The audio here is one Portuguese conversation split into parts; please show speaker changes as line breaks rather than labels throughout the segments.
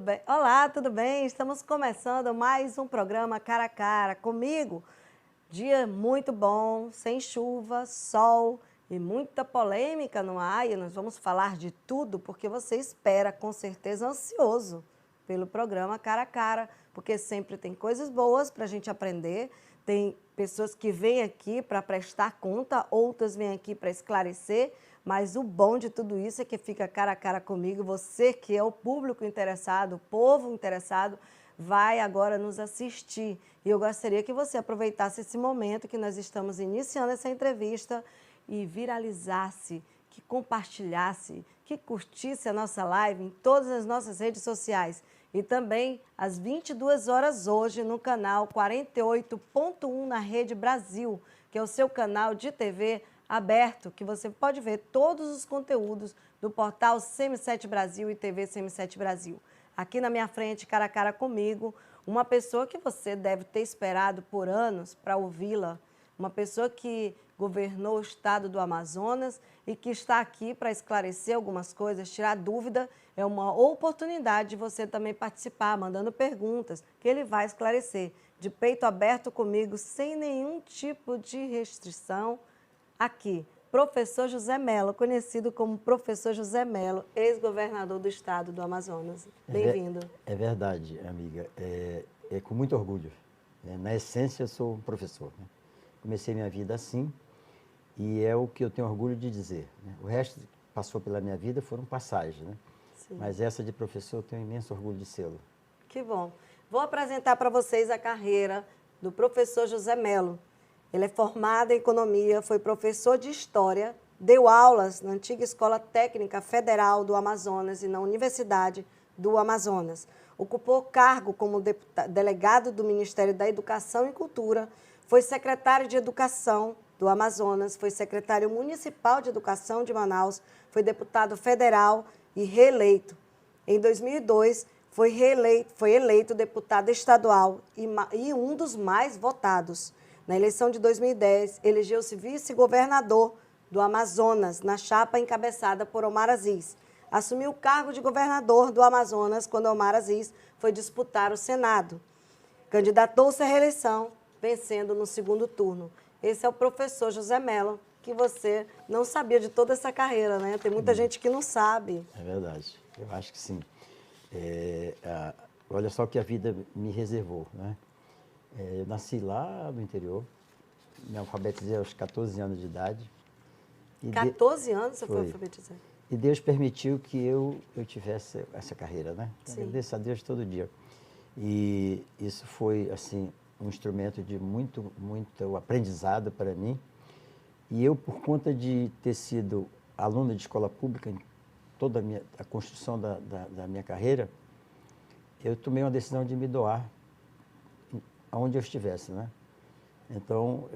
bem? Olá, tudo bem? Estamos começando mais um programa Cara a Cara comigo. Dia muito bom, sem chuva, sol e muita polêmica no ar. E nós vamos falar de tudo porque você espera, com certeza, ansioso pelo programa Cara a Cara, porque sempre tem coisas boas para a gente aprender. Tem pessoas que vêm aqui para prestar conta, outras vêm aqui para esclarecer. Mas o bom de tudo isso é que fica cara a cara comigo. Você que é o público interessado, o povo interessado, vai agora nos assistir. E eu gostaria que você aproveitasse esse momento que nós estamos iniciando essa entrevista e viralizasse, que compartilhasse, que curtisse a nossa live em todas as nossas redes sociais. E também às 22 horas hoje no canal 48.1 na Rede Brasil, que é o seu canal de TV aberto, que você pode ver todos os conteúdos do portal CM7 Brasil e TV CM7 Brasil. Aqui na minha frente, cara a cara comigo, uma pessoa que você deve ter esperado por anos para ouvi-la, uma pessoa que governou o estado do Amazonas e que está aqui para esclarecer algumas coisas, tirar dúvida. É uma oportunidade de você também participar, mandando perguntas, que ele vai esclarecer. De peito aberto comigo, sem nenhum tipo de restrição. Aqui, professor José Mello, conhecido como professor José Mello, ex-governador do estado do Amazonas. Bem-vindo.
É verdade, amiga. É com muito orgulho. Na essência, eu sou um professor. Né? Comecei minha vida assim e é o que eu tenho orgulho de dizer. Né? O resto que passou pela minha vida foram passagens, né?
Sim.
Mas essa de professor eu tenho imenso orgulho de sê-lo.
Que bom. Vou apresentar para vocês a carreira do professor José Mello. Ele é formado em economia, foi professor de história, deu aulas na antiga Escola Técnica Federal do Amazonas e na Universidade do Amazonas. Ocupou cargo como delegado do Ministério da Educação e Cultura, foi secretário de Educação do Amazonas, foi secretário municipal de Educação de Manaus, foi deputado federal e reeleito. Em 2002, foi eleito deputado estadual e um dos mais votados. Na eleição de 2010, elegeu-se vice-governador do Amazonas, na chapa encabeçada por Omar Aziz. Assumiu o cargo de governador do Amazonas quando Omar Aziz foi disputar o Senado. Candidatou-se à reeleição, vencendo no segundo turno. Esse é o professor José Mello, que você não sabia de toda essa carreira, né? Tem muita gente que não sabe.
É verdade, eu acho que sim. Olha só o que a vida me reservou, né? Eu nasci lá no interior, me alfabetizei aos 14 anos de idade.
14 anos você foi alfabetizado?
E Deus permitiu que eu tivesse essa carreira, né?
Sim.
Agradeço a Deus todo dia. E isso foi, assim, um instrumento de muito aprendizado para mim. E eu, por conta de ter sido aluno de escola pública em toda a construção da minha carreira, eu tomei uma decisão de me doar aonde eu estivesse, né? Então,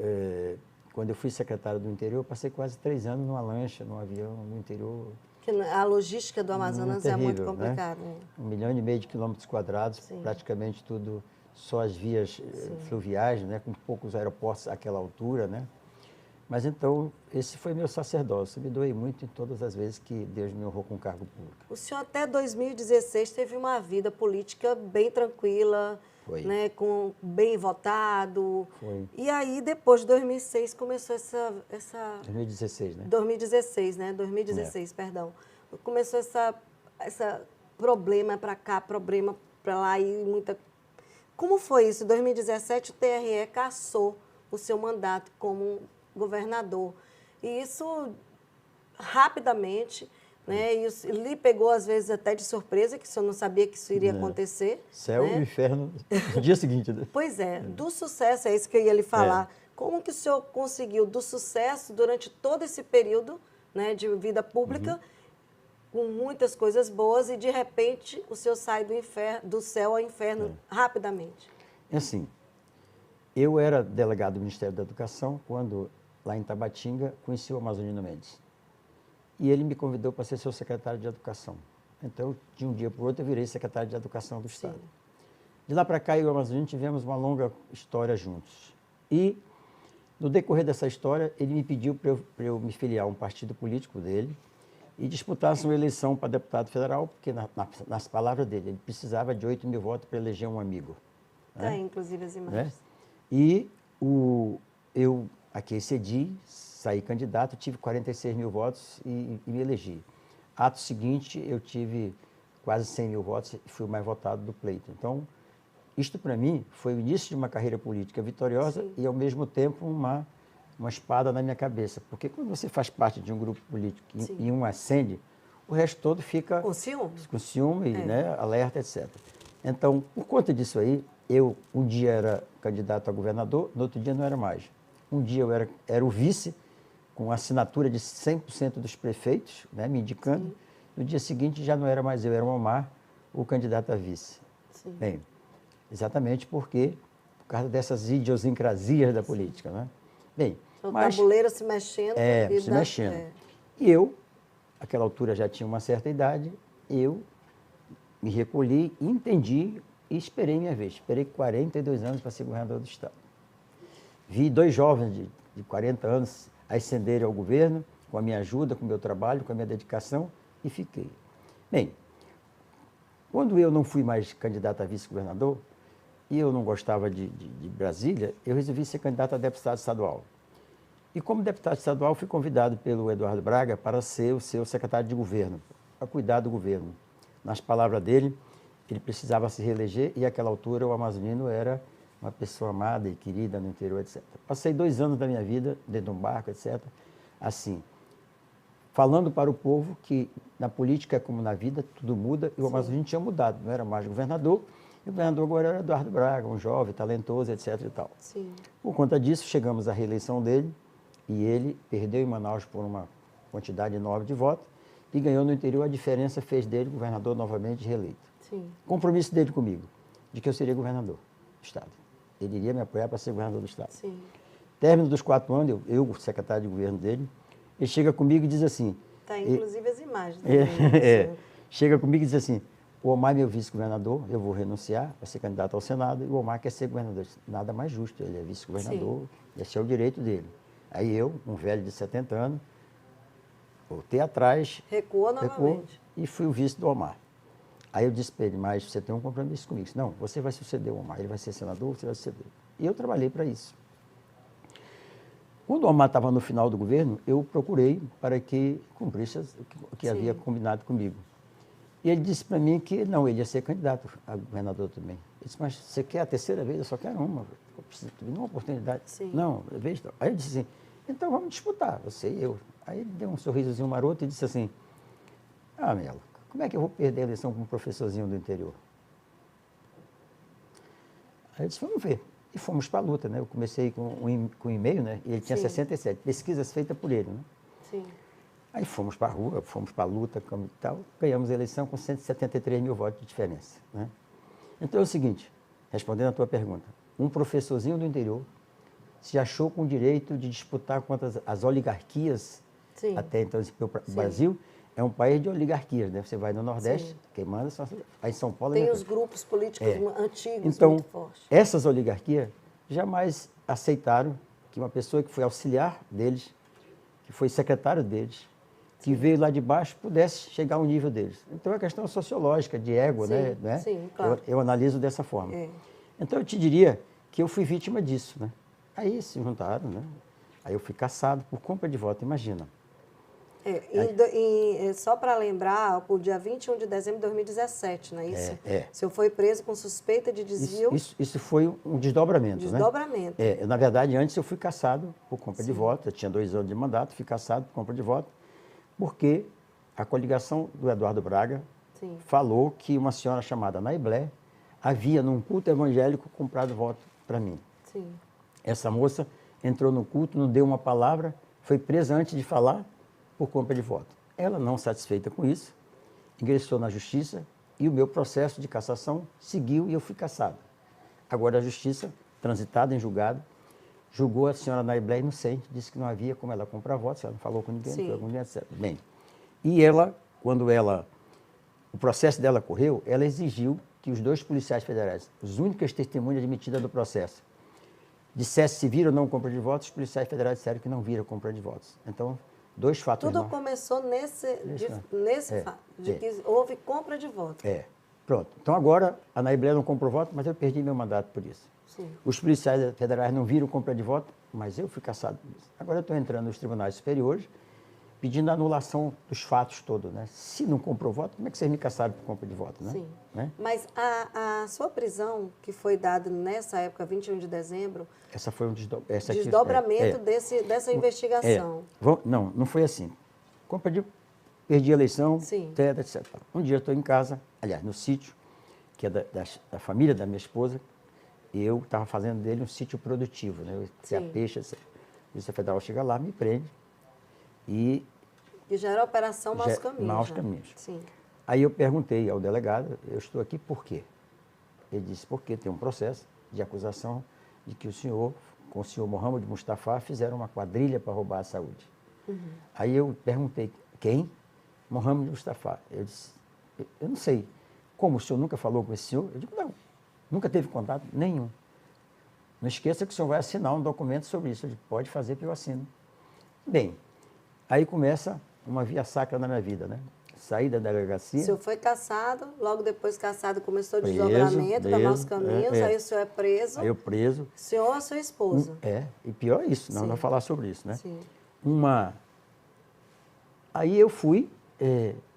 quando eu fui secretário do interior, eu passei quase 3 anos numa lancha, num avião, no interior.
A logística do Amazonas
terrível,
é muito complicada. Né?
1,5 milhão de quilômetros quadrados,
Sim.
praticamente tudo, só as vias fluviais, né? Com poucos aeroportos àquela altura, né? Mas então, esse foi meu sacerdócio. Eu me doei muito em todas as vezes que Deus me honrou com cargo público.
O senhor até 2016 teve uma vida política bem tranquila, né, bem votado.
Foi.
E aí, depois de 2006, começou essa
2016, né?
2016, né? 2016, perdão. Começou essa problema para cá, problema para lá e muita... Como foi isso? Em 2017, o TRE cassou o seu mandato como governador. E isso, rapidamente, né, isso lhe pegou, às vezes, até de surpresa, que o senhor não sabia que isso iria acontecer.
Céu
né?
e inferno no dia seguinte. Né?
Pois é, do sucesso, é isso que eu ia lhe falar. Como que o senhor conseguiu do sucesso durante todo esse período, né, de vida pública, com muitas coisas boas, e, de repente, o senhor sai do céu ao inferno rapidamente?
É assim, eu era delegado do Ministério da Educação quando, lá em Tabatinga, conheci o Amazonino Mendes. E ele me convidou para ser seu secretário de Educação. Então, de um dia para o outro, eu virei secretário de Educação do Estado.
Sim.
De lá para cá, eu e o Amazonino tivemos uma longa história juntos. E, no decorrer dessa história, ele me pediu para eu me filiar a um partido político dele, e disputasse uma eleição para deputado federal, porque, nas palavras dele, ele precisava de 8 mil votos para eleger um amigo.
Tem, inclusive, as imagens.
Né? E eu aqui excedi, saí candidato, tive 46 mil votos e me elegi. Ato seguinte, eu tive quase 100 mil votos e fui o mais votado do pleito. Então, isto para mim foi o início de uma carreira política vitoriosa. Sim. E, ao mesmo tempo, uma espada na minha cabeça. Porque quando você faz parte de um grupo político e um ascende, o resto todo fica...
Com ciúme?
Com ciúme, né, alerta, etc. Então, por conta disso aí, eu um dia era candidato a governador, no outro dia não era mais. Um dia eu era o vice, com assinatura de 100% dos prefeitos, né, me indicando. Sim. No dia seguinte já não era mais eu, era o Omar, o candidato a vice. Sim. Bem, exatamente por causa dessas idiosincrasias da política, né? Bem,
o tabuleiro se mexendo.
Se mexendo. E eu, àquela altura já tinha uma certa idade, eu me recolhi, entendi e esperei minha vez. Esperei 42 anos para ser governador do estado. Vi 2 jovens de 40 anos ascenderem ao governo, com a minha ajuda, com o meu trabalho, com a minha dedicação, e fiquei. Bem, quando eu não fui mais candidato a vice-governador, e eu não gostava de Brasília, eu resolvi ser candidato a deputado estadual. E como deputado estadual, fui convidado pelo Eduardo Braga para ser o seu secretário de governo, para cuidar do governo. Nas palavras dele, ele precisava se reeleger e, àquela altura, o amazonino era uma pessoa amada e querida no interior, etc. Passei 2 anos da minha vida dentro de um barco, etc., assim, falando para o povo que na política, como na vida, tudo muda, e o amazonino tinha mudado, não era mais governador, e o governador agora era Eduardo Braga, um jovem, talentoso, etc. e tal.
Sim.
Por conta disso, chegamos à reeleição dele, e ele perdeu em Manaus por uma quantidade enorme de votos, e ganhou no interior. A diferença fez dele governador novamente reeleito.
Sim.
Compromisso dele comigo, de que eu seria governador do estado. Ele iria me apoiar para ser governador do estado.
Sim.
Término dos 4 anos, eu, o secretário de governo dele, ele chega comigo e diz assim...
Tem, inclusive, as imagens.
Chega comigo e diz assim, o Omar é meu vice-governador, eu vou renunciar para ser candidato ao Senado, e o Omar quer ser governador. Nada mais justo, ele é vice-governador, esse é o direito dele. Aí eu, um velho de 70 anos, voltei atrás...
Recuou novamente.
E fui o vice do Omar. Aí eu disse para ele, mas você tem um compromisso comigo. Não, você vai suceder o Omar, ele vai ser senador, você vai suceder. E eu trabalhei para isso. Quando o Omar estava no final do governo, eu procurei para que cumprisse o que havia combinado comigo. E ele disse para mim que não, ele ia ser candidato a governador também. Ele disse, mas você quer a 3ª vez? Eu só quero uma. Eu preciso de uma oportunidade.
Sim.
Não, veja. Aí ele disse assim, então vamos disputar, você e eu. Aí ele deu um sorrisozinho maroto e disse assim, Melo, como é que eu vou perder a eleição com um professorzinho do interior? Aí eu disse, vamos ver. E fomos para a luta, né? Eu comecei com um e-mail, né? E ele tinha 67 pesquisas feitas por ele, né?
Sim.
Aí fomos para a rua, fomos para a luta e tal, ganhamos a eleição com 173 mil votos de diferença, né? Então é o seguinte, respondendo a tua pergunta, um professorzinho do interior se achou com o direito de disputar contra as oligarquias. Sim. Até então, o Brasil é um país de oligarquias, né? Você vai no Nordeste, sim, quem manda são... Aí em São Paulo...
Tem os grupos políticos antigos,
então,
muito fortes.
Essas oligarquias jamais aceitaram que uma pessoa que foi auxiliar deles, que foi secretário deles, que veio lá de baixo, pudesse chegar ao nível deles. Então, é uma questão sociológica, de ego,
sim,
né?
Sim, claro.
Eu analiso dessa forma. Então, eu te diria que eu fui vítima disso, né? Aí se juntaram, né? Aí eu fui cassado por compra de voto, imagina.
Só para lembrar, o dia 21 de dezembro de 2017, não é isso? O senhor foi preso com suspeita de desvio.
Isso foi um desdobramento,
Desdobramento.
Né? Na verdade, antes eu fui cassado por compra de voto. Eu tinha 2 anos de mandato, fui cassado por compra de voto, porque a coligação do Eduardo Braga falou que uma senhora chamada Naiblé havia, num culto evangélico, comprado voto para mim.
Sim.
Essa moça entrou no culto, não deu uma palavra, foi presa antes de falar por compra de voto. Ela, não satisfeita com isso, ingressou na justiça e o meu processo de cassação seguiu e eu fui cassado. Agora a justiça, transitada em julgado, julgou a senhora Naiblé inocente, disse que não havia como ela comprar votos, ela não falou com ninguém, não falou com ninguém, etc. Bem, e ela, quando o processo dela correu, ela exigiu que os 2 policiais federais, as únicas testemunhas admitidas do processo, dissesse se viram ou não compra de votos, os policiais federais disseram que não viram compra de votos. Então, 2 fatos.
Tudo começou nesse fato, de que houve compra de voto.
Pronto. Então agora a Assembleia não comprou voto, mas eu perdi meu mandato por isso.
Sim.
Os policiais federais não viram compra de voto, mas eu fui cassado por isso. Agora eu estou entrando nos tribunais superiores, pedindo a anulação dos fatos todos, né? Se não comprou voto, como é que vocês me cassaram por compra de voto, né?
Sim.
Né?
Mas a sua prisão, que foi dada nessa época, 21 de dezembro,
Essa foi um
desdobramento dessa investigação.
Não foi assim. Perdi a eleição,
Sim.
etc. Um dia eu estou em casa, aliás, no sítio, que é da família da minha esposa, e eu estava fazendo dele um sítio produtivo, né? Eu tinha peixe, etc. A Polícia Federal chega lá, me prende e
já era a Operação Maus Caminhos.
Maus Caminhos.
Sim.
Aí eu perguntei ao delegado, eu estou aqui por quê? Ele disse, porque tem um processo de acusação de que o senhor, com o senhor Mohamed Mustafa, fizeram uma quadrilha para roubar a saúde. Aí eu perguntei, quem? Mohamed Mustafa. Eu disse, eu não sei. Como o senhor nunca falou com esse senhor? Eu digo, não, nunca teve contato nenhum. Não esqueça que o senhor vai assinar um documento sobre isso. Eu digo, pode fazer que eu assino. Bem, aí começa uma via-sacra na minha vida, né? Saí da delegacia.
O senhor foi cassado, logo depois cassado começou o desdobramento da Maus Caminhos, aí o senhor é preso.
Aí eu preso.
O senhor ou a sua esposa?
E pior é isso, não falar sobre isso, né?
Sim.
Aí eu fui,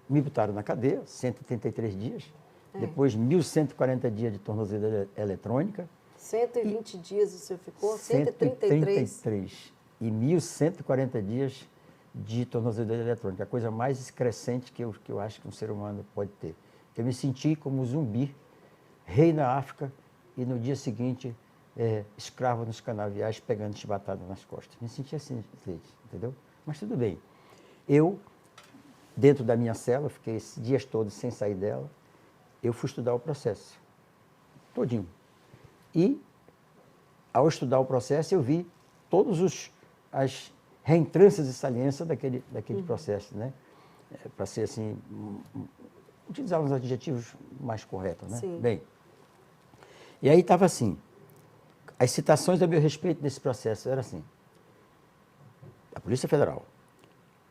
me botaram na cadeia, 133 dias, depois 1.140 dias de tornozeleira eletrônica.
120 dias o senhor ficou? 133?
133 e 1.140 dias de tornozeleira eletrônica, a coisa mais excrescente que eu acho que um ser humano pode ter. Eu me senti como um zumbi, rei na África, e no dia seguinte, escravo nos canaviais, pegando chibatada nas costas. Me senti assim, entendeu? Mas tudo bem. Eu, dentro da minha cela, fiquei esses dias todos sem sair dela, eu fui estudar o processo, todinho. E, ao estudar o processo, eu vi todas as reentrâncias e saliências daquele processo, né? Para ser assim, utilizar os adjetivos mais corretos, né?
Sim.
Bem, e aí estava assim, as citações a meu respeito nesse processo eram assim, a Polícia Federal,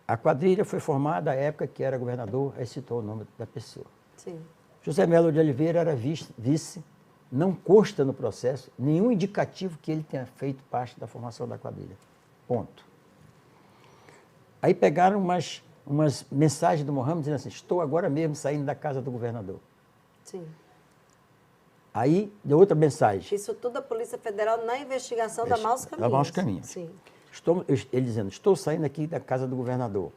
a quadrilha foi formada à época que era governador, aí citou o nome da pessoa.
Sim.
José Melo de Oliveira era vice, não consta no processo nenhum indicativo que ele tenha feito parte da formação da quadrilha. Ponto. Aí pegaram umas mensagens do Mohamed dizendo assim, estou agora mesmo saindo da casa do governador.
Sim.
Aí deu outra mensagem.
Isso tudo a Polícia Federal na investigação da Maus Caminhos.
Da Maus Caminhos.
Sim.
Ele dizendo, estou saindo aqui da casa do governador.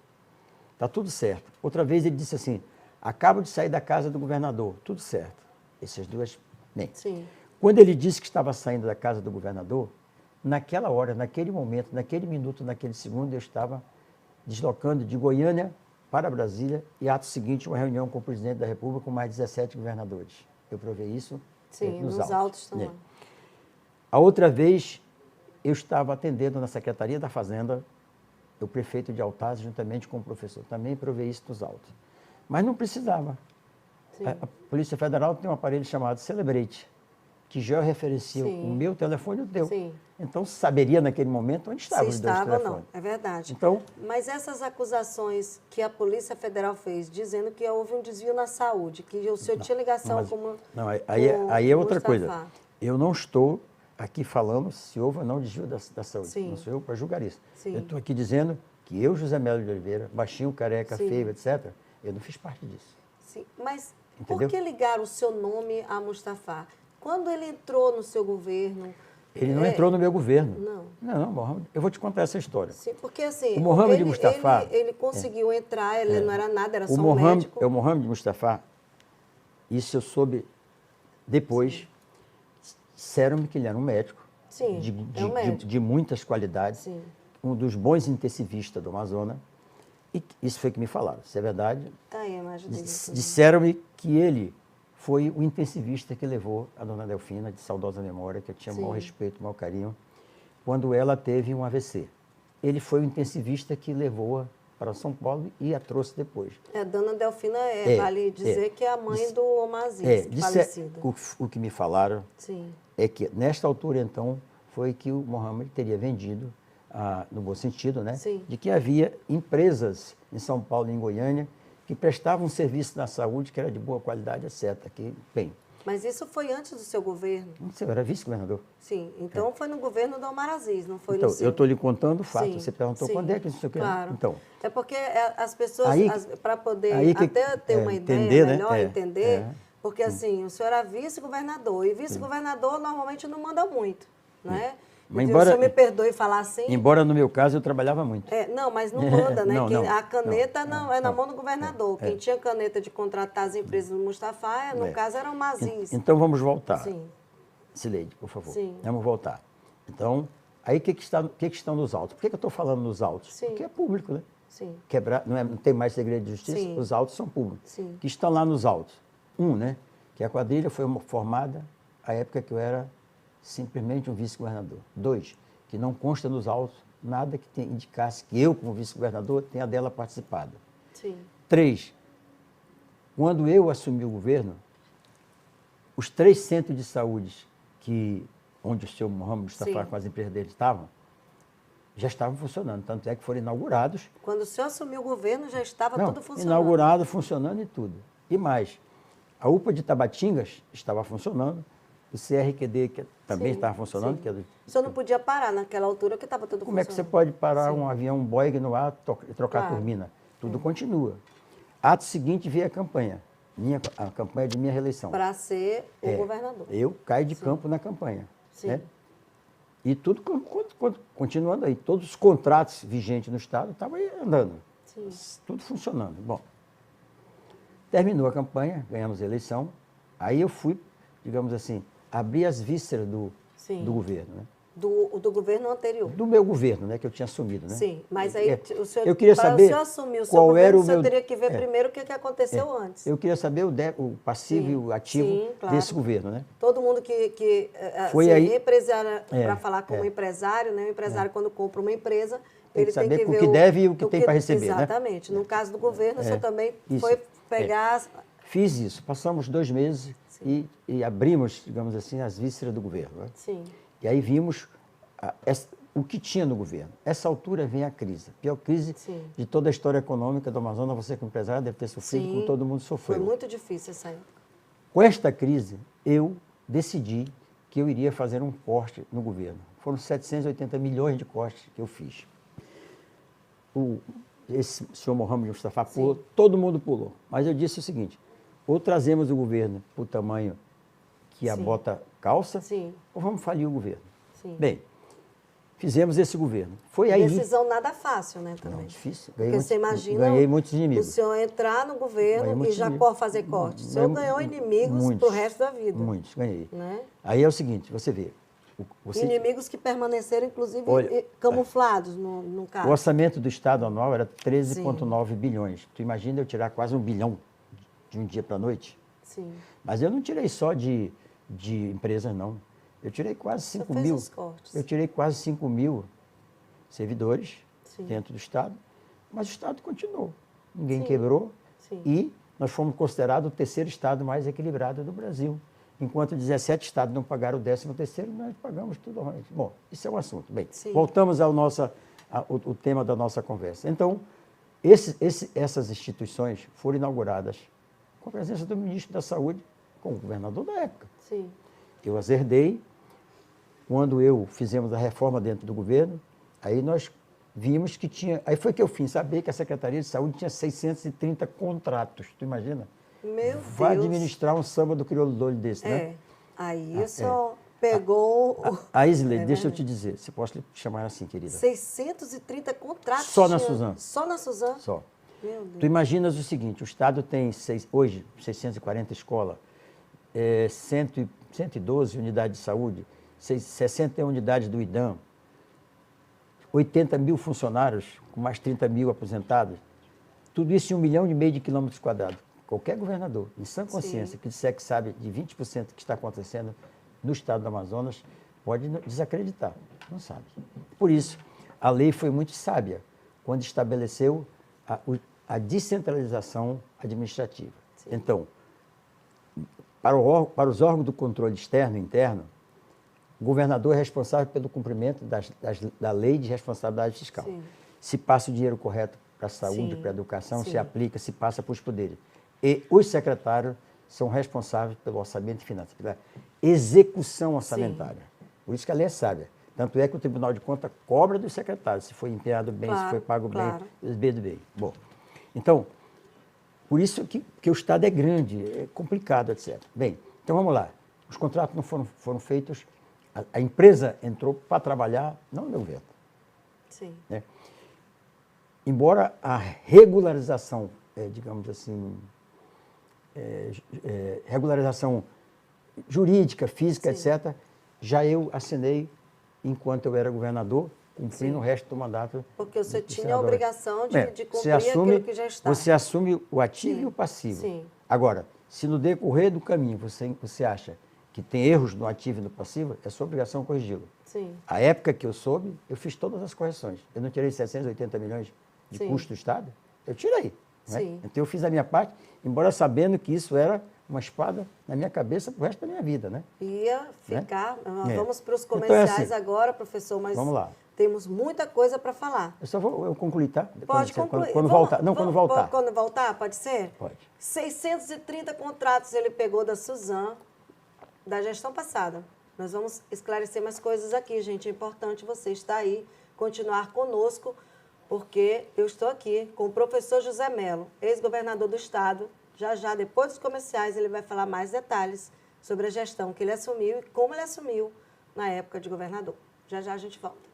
Está tudo certo. Outra vez ele disse assim, acabo de sair da casa do governador. Tudo certo. Essas duas... Bem,
Sim.
quando ele disse que estava saindo da casa do governador, naquela hora, naquele momento, naquele minuto, naquele segundo, eu estava deslocando de Goiânia para Brasília e, ato seguinte, uma reunião com o presidente da República com mais 17 governadores. Eu provei isso.
Sim, nos autos também.
A outra vez, eu estava atendendo na Secretaria da Fazenda, o prefeito de Altaz, juntamente com o professor. Também provei isso nos autos. Mas não precisava. A Polícia Federal tem um aparelho chamado Celebrate, que já referencia o meu telefone e o teu.
Sim.
Então, saberia naquele momento onde estavam os dois telefones.
Não, é verdade.
Então,
mas essas acusações que a Polícia Federal fez, dizendo que houve um desvio na saúde, que o senhor tinha ligação com...
Não, aí é outra coisa. Eu não estou aqui falando se houve ou não desvio da saúde. Sim. Não sou eu para julgar isso.
Sim.
Eu estou aqui dizendo que eu, José Melo de Oliveira, baixinho, careca, feio, etc., eu não fiz parte disso.
Sim, mas
entendeu?
Por que ligaram o seu nome a Mustafa? Quando ele entrou no seu governo...
Ele não entrou no meu governo.
Não.
Não, Mohamed, eu vou te contar essa história.
Sim, porque assim,
o Mohamed Mustafa...
Ele conseguiu entrar, ele não era nada, era só um
médico. O Mohamed Mustafa, isso eu soube depois, disseram-me que ele era um médico.
Sim,
de muitas qualidades.
Sim.
Um dos bons intensivistas do Amazonas. E isso foi que me falaram, se é verdade.
Tá aí a imagem dele.
Disseram-me que ele foi o intensivista que levou a dona Delfina, de saudosa memória, que eu tinha o maior respeito, o maior carinho, quando ela teve um AVC. Ele foi o intensivista que levou-a para São Paulo e a trouxe depois.
A dona Delfina vale dizer que é a mãe do Omar Aziz, falecido.
O que me falaram
Sim.
é que, nesta altura, então, foi que o Mohamed teria vendido no bom sentido, né?
Sim.
De que havia empresas em São Paulo e em Goiânia que prestavam um serviço na saúde que era de boa qualidade, etc. Que, bem,
Mas isso foi antes do seu governo?
não sei, eu era vice-governador.
Sim. Então foi no governo do Omar Aziz, não foi no
Então,
seu?
eu estou lhe contando o fato.
Sim,
Você perguntou
sim,
quando é que isso aqui.
claro.
Então,
É porque as pessoas,
Aí-
para poder
aí que-
até ter uma ideia
entender, né?
melhor, entender, porque
Hum.
assim, o senhor era vice-governador, e vice-governador normalmente não manda muito, né?
Mas
O
embora-
senhor me perdoe falar assim.
embora no meu caso eu trabalhava muito.
Não, mas não manda, né?
Não, não,
A caneta
não,
é na
não.
mão do governador. Quem tinha caneta de contratar as empresas do Mustafa, no caso, era o Maziz.
Então vamos voltar.
Sim,
Sileide, por favor.
Sim.
Vamos voltar. Então, aí o que estão nos autos? Por que eu estou falando nos autos?
Sim.
Porque é público, né?
sim,
Não tem mais segredo de justiça,
Sim.
os autos são públicos.
Sim.
Que estão lá nos autos. Né? Que a quadrilha foi formada à época que eu era simplesmente um vice-governador. 2, que não consta nos autos nada que indicasse que eu, como vice-governador, tenha dela participado.
sim,
3, quando eu assumi o governo, os 3 centros de saúde onde o senhor Mohamed Mustafa
Sim.
com as empresas dele já estavam funcionando. Tanto é que foram inaugurados.
Quando o senhor assumiu o governo, já estava
Não,
tudo funcionando.
inaugurado, funcionando e tudo. E mais, a UPA de Tabatingas estava funcionando, o CRQD que também
Sim,
estava funcionando.
sim.
Que é
O senhor não podia parar naquela altura que estava tudo
Como é que você
funcionando.
pode parar
Sim.
um avião Boeing no ar e trocar
Claro.
a turbina? Tudo continua. Ato seguinte veio a campanha, a campanha de minha reeleição.
Para ser o governador.
Eu caio de campo na campanha.
Sim.
Né? E tudo continuando aí. Todos os contratos vigentes no Estado estavam aí andando.
Sim.
Tudo funcionando. Bom, terminou a campanha, ganhamos a eleição. Aí eu fui, digamos assim, abrir as vísceras
Sim.
do governo. Né?
Do governo anterior.
Do meu governo, né, que eu tinha assumido. Né?
Sim, mas aí o senhor,
eu queria
para
saber
o senhor assumir o seu
qual
governo,
era o
o senhor
meu-
teria que ver primeiro o que aconteceu antes.
Eu queria saber o passivo
Sim,
e o ativo
sim, claro.
desse governo. Né?
Todo mundo que
Foi
assim,
aí-
empresário, para falar como empresário, né? O empresário, quando compra uma empresa,
Tem
ele
que saber
tem que
o
ver
que deve e o que tem para receber, né?
Exatamente. No caso do governo, o senhor também
Isso.
foi pegar...
Fiz isso. Passamos 2 meses e abrimos, digamos assim, as vísceras do governo. Né?
Sim,
E aí vimos o que tinha no governo. Essa altura vem a crise. A pior crise
Sim.
de toda a história econômica do Amazonas. Você como empresário deve ter sofrido,
Sim.
como todo mundo sofreu.
foi muito difícil essa época.
Com esta crise, eu decidi que eu iria fazer um corte no governo. Foram 780 milhões de cortes que eu fiz. Esse senhor Mohamed Mustafa pulou, todo mundo pulou. Mas eu disse o seguinte, ou trazemos o governo para o tamanho que a
Sim.
bota calça,
Sim.
ou vamos falir o governo.
Sim.
Bem, fizemos esse governo. Foi aí...
Decisão nada fácil, né, também.
Não, difícil.
Porque você imagina
Ganhei muitos
o
inimigos.
senhor entrar no
Ganhei
governo e
muitos
já
inimigos.
fazer corte. O senhor
Ganhei
ganhou inimigos
muitos.
para o resto da vida.
Muitos, ganhei.
Né?
Aí é o seguinte, você vê.
Inimigos que permaneceram, inclusive,
Olha,
camuflados, no
O
caso.
orçamento do Estado anual era 13,9 bilhões. Tu imagina eu tirar quase 1 bilhão de um dia para a noite?
Sim.
Mas eu não tirei só de empresas, não. Eu tirei quase
Você
5
fez
mil.
os cortes.
Eu tirei quase 5 mil servidores
Sim.
dentro do Estado, mas o Estado continuou. Ninguém
Sim.
quebrou
Sim.
e nós fomos considerados o 3º Estado mais equilibrado do Brasil. Enquanto 17 estados não pagaram o 13º, nós pagamos tudo normalmente. Bom, isso é um assunto. Bem,
Sim.
voltamos ao o tema da nossa conversa. Então, essas instituições foram inauguradas com a presença do ministro da Saúde, com o governador da época.
Sim.
Eu as herdei. Quando fizemos a reforma dentro do governo, aí nós vimos que tinha... Aí foi que eu fui saber que a Secretaria de Saúde tinha 630 contratos. Tu imagina?
Meu
Vai
Deus.
administrar um samba do crioulo doido desse, né?
É. Aí o senhor pegou...
A Isley, deixa eu
verdade.
te dizer, se posso lhe chamar assim, querida.
630 contratos.
Só na
tinha-
Suzano.
Só na Suzano?
Só.
Meu Deus.
Tu imaginas o seguinte, o Estado tem hoje 640 escolas, 112 unidades de saúde, 60 unidades do IDAM, 80 mil funcionários, com mais 30 mil aposentados, tudo isso em 1,5 milhão de quilômetros quadrados. Qualquer governador, em sã consciência, que disser que sabe de 20% que está acontecendo no estado do Amazonas, pode desacreditar, não sabe. Por isso, a lei foi muito sábia quando estabeleceu a descentralização administrativa.
Sim.
Então, para os órgãos do controle externo e interno, o governador é responsável pelo cumprimento da lei de responsabilidade fiscal.
Sim.
Se passa o dinheiro correto para a saúde,
Sim.
para a educação,
Sim.
se aplica, se passa para os poderes. E os secretários são responsáveis pelo orçamento e finanças, pela execução orçamentária. Por isso que a lei é sábia. Tanto é que o Tribunal de Contas cobra dos secretários, se foi empenhado bem, se foi pago bem, bem. Bom, então, por isso que o Estado é grande, é complicado, etc. Bem, então vamos lá. Os contratos não foram feitos, a empresa entrou para trabalhar, não no meu veto.
Sim.
Né? Embora a regularização, digamos assim, regularização jurídica, física,
Sim.
etc., já eu assinei enquanto eu era governador, cumprindo o resto do mandato.
Porque você tinha a obrigação de cumprir aquilo que já está.
Você assume o ativo
Sim.
e o passivo.
Sim.
Agora, se no decorrer do caminho você acha que tem erros no ativo e no passivo, é sua obrigação corrigi-lo.
Sim.
A época que eu soube, eu fiz todas as correções. Eu não tirei 780 milhões de
Sim.
custo do Estado? Eu tirei. Né?
Sim.
Então eu fiz a minha parte, embora sabendo que isso era uma espada na minha cabeça pro resto da minha vida, né?
Ia ficar. Nós vamos para os
Então,
comerciais agora, professor, mas
vamos lá.
temos muita coisa para falar.
Eu só vou concluir, tá?
Pode concluir.
Quando voltar. Não, quando voltar.
Quando voltar, pode ser?
Pode.
630 contratos ele pegou da Suzan, da gestão passada. Nós vamos esclarecer mais coisas aqui, gente. É importante você estar aí, continuar conosco, porque eu estou aqui com o professor José Mello, ex-governador do Estado. Já, depois dos comerciais, ele vai falar mais detalhes sobre a gestão que ele assumiu e como ele assumiu na época de governador. Já a gente volta.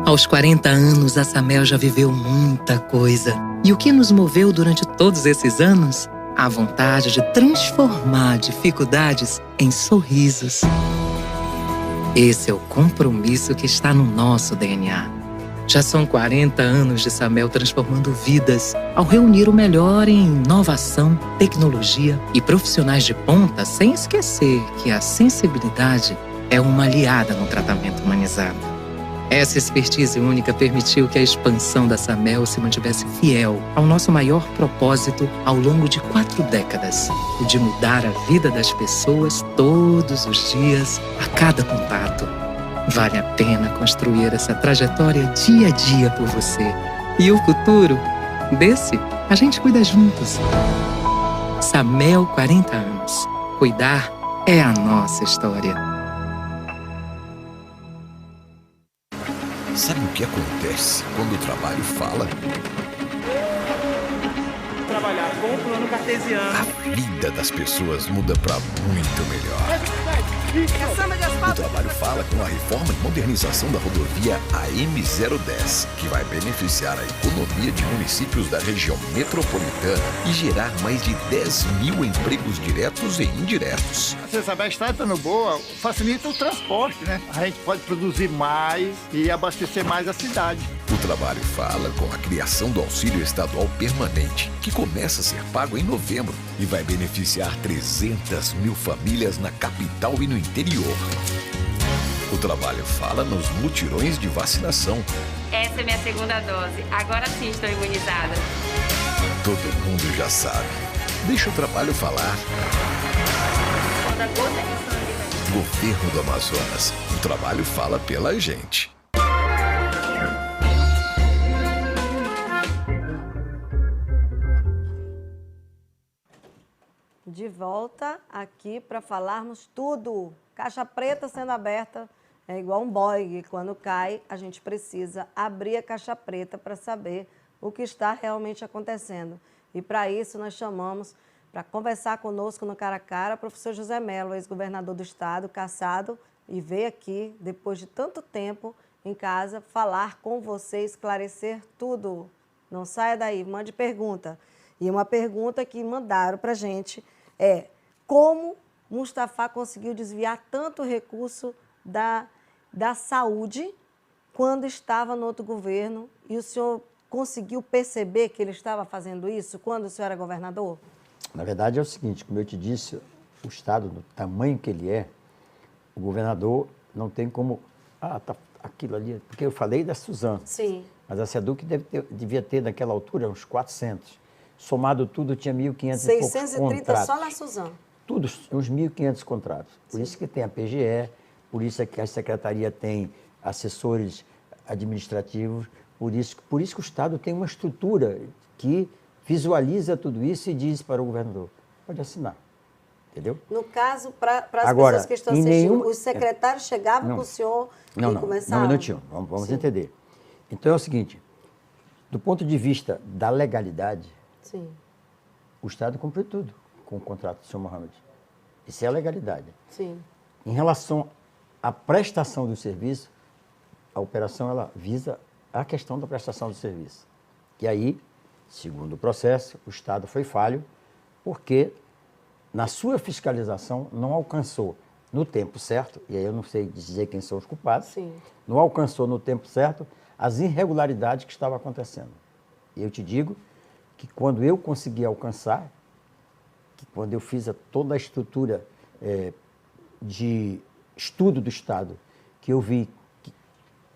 Aos 40 anos, a Samel já viveu muita coisa. E o que nos moveu durante todos esses anos? A vontade de transformar dificuldades em sorrisos. Esse é o compromisso que está no nosso DNA. Já são 40 anos de Samel transformando vidas ao reunir o melhor em inovação, tecnologia e profissionais de ponta, sem esquecer que a sensibilidade é uma aliada no tratamento humanizado. Essa expertise única permitiu que a expansão da Samel se mantivesse fiel ao nosso maior propósito ao longo de 4 décadas, o de mudar a vida das pessoas todos os dias, a cada contato. Vale a pena construir essa trajetória dia a dia por você. E o futuro? Desse, a gente cuida juntos. Samel, 40 anos. Cuidar é a nossa história.
Sabe o que acontece quando o trabalho fala?
Trabalhar com o plano cartesiano.
A vida das pessoas muda para muito melhor. O trabalho fala com a reforma e modernização da rodovia AM010, que vai beneficiar a economia de municípios da região metropolitana e gerar mais de 10 mil empregos diretos e indiretos.
Você sabe, a estrada estando boa, facilita o transporte, né? A gente pode produzir mais e abastecer mais a cidade.
O trabalho fala com a criação do auxílio estadual permanente, que começa a ser pago em novembro e vai beneficiar 300 mil famílias na capital e no interior. O trabalho fala nos mutirões de vacinação.
Essa é minha segunda dose. Agora sim estou imunizada.
Todo mundo já sabe. Deixa o trabalho falar.
Quando a gota de sangue vai...
Governo do Amazonas. O trabalho fala pela gente.
De volta aqui para falarmos tudo. Caixa preta sendo aberta é igual um Boeing. Quando cai, a gente precisa abrir a caixa preta para saber o que está realmente acontecendo. E para isso nós chamamos para conversar conosco no Cara a Cara, o professor José Mello, ex-governador do Estado, cassado, e veio aqui, depois de tanto tempo em casa, falar com você, esclarecer tudo. Não saia daí, mande pergunta. E uma pergunta que mandaram para a gente é: como Mustafa conseguiu desviar tanto recurso da saúde quando estava no outro governo, e o senhor conseguiu perceber que ele estava fazendo isso quando o senhor era governador?
Na verdade é o seguinte, como eu te disse, o Estado, do tamanho que ele é, o governador não tem como... tá aquilo ali, porque eu falei da Suzan.
Sim.
Mas a SEDUC devia ter, naquela altura, uns 400. Somado tudo, tinha 1.500 e poucos
630
contratos.
só na Suzano.
Tudo, uns 1.500 contratos. Por isso que tem a PGE, por isso que a Secretaria tem assessores administrativos, por isso que o Estado tem uma estrutura que visualiza tudo isso e diz para o governador, pode assinar. Entendeu?
No caso, para as
Agora,
pessoas que estão
em
assistindo,
nenhum-
os secretários chegavam com o senhor e
Não,
começavam?
um minutinho, vamos
Sim.
entender. Então é o seguinte, do ponto de vista da legalidade,
Sim.
o Estado cumpriu tudo com o contrato do senhor Mohamed. Isso é a legalidade.
Sim.
Em relação à prestação do serviço, a operação ela visa a questão da prestação do serviço. E aí, segundo o processo, o Estado foi falho porque, na sua fiscalização, não alcançou no tempo certo, e aí eu não sei dizer quem são os culpados,
Sim.
não alcançou no tempo certo as irregularidades que estavam acontecendo. E eu te digo que quando eu consegui alcançar, que quando eu fiz toda a estrutura de estudo do Estado, que eu vi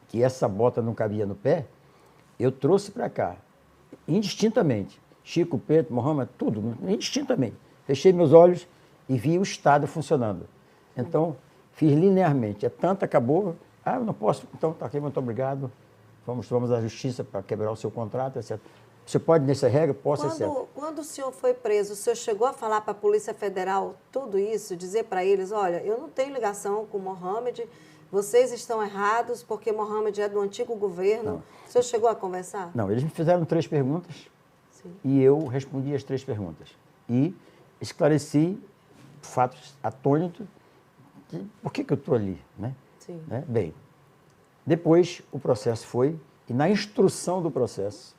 que essa bota não cabia no pé, eu trouxe para cá, indistintamente, Chico, Pedro, Mohamed, tudo, indistintamente. Fechei meus olhos e vi o Estado funcionando. Então, fiz linearmente. É tanto, acabou, eu não posso, então tá aqui, muito obrigado, vamos à justiça para quebrar o seu contrato, etc. Você pode, nessa regra, posso, etc.
Quando o senhor foi preso, o senhor chegou a falar para a Polícia Federal tudo isso, dizer para eles, olha, eu não tenho ligação com o Mohamed, vocês estão errados porque Mohamed é do antigo governo.
Não.
O senhor chegou a conversar?
Não, eles me fizeram 3 perguntas.
Sim.
E eu respondi as 3 perguntas. E esclareci fatos atônitos de por que eu estou ali, né?
Sim.
Né? Bem, depois o processo foi, e na instrução do processo,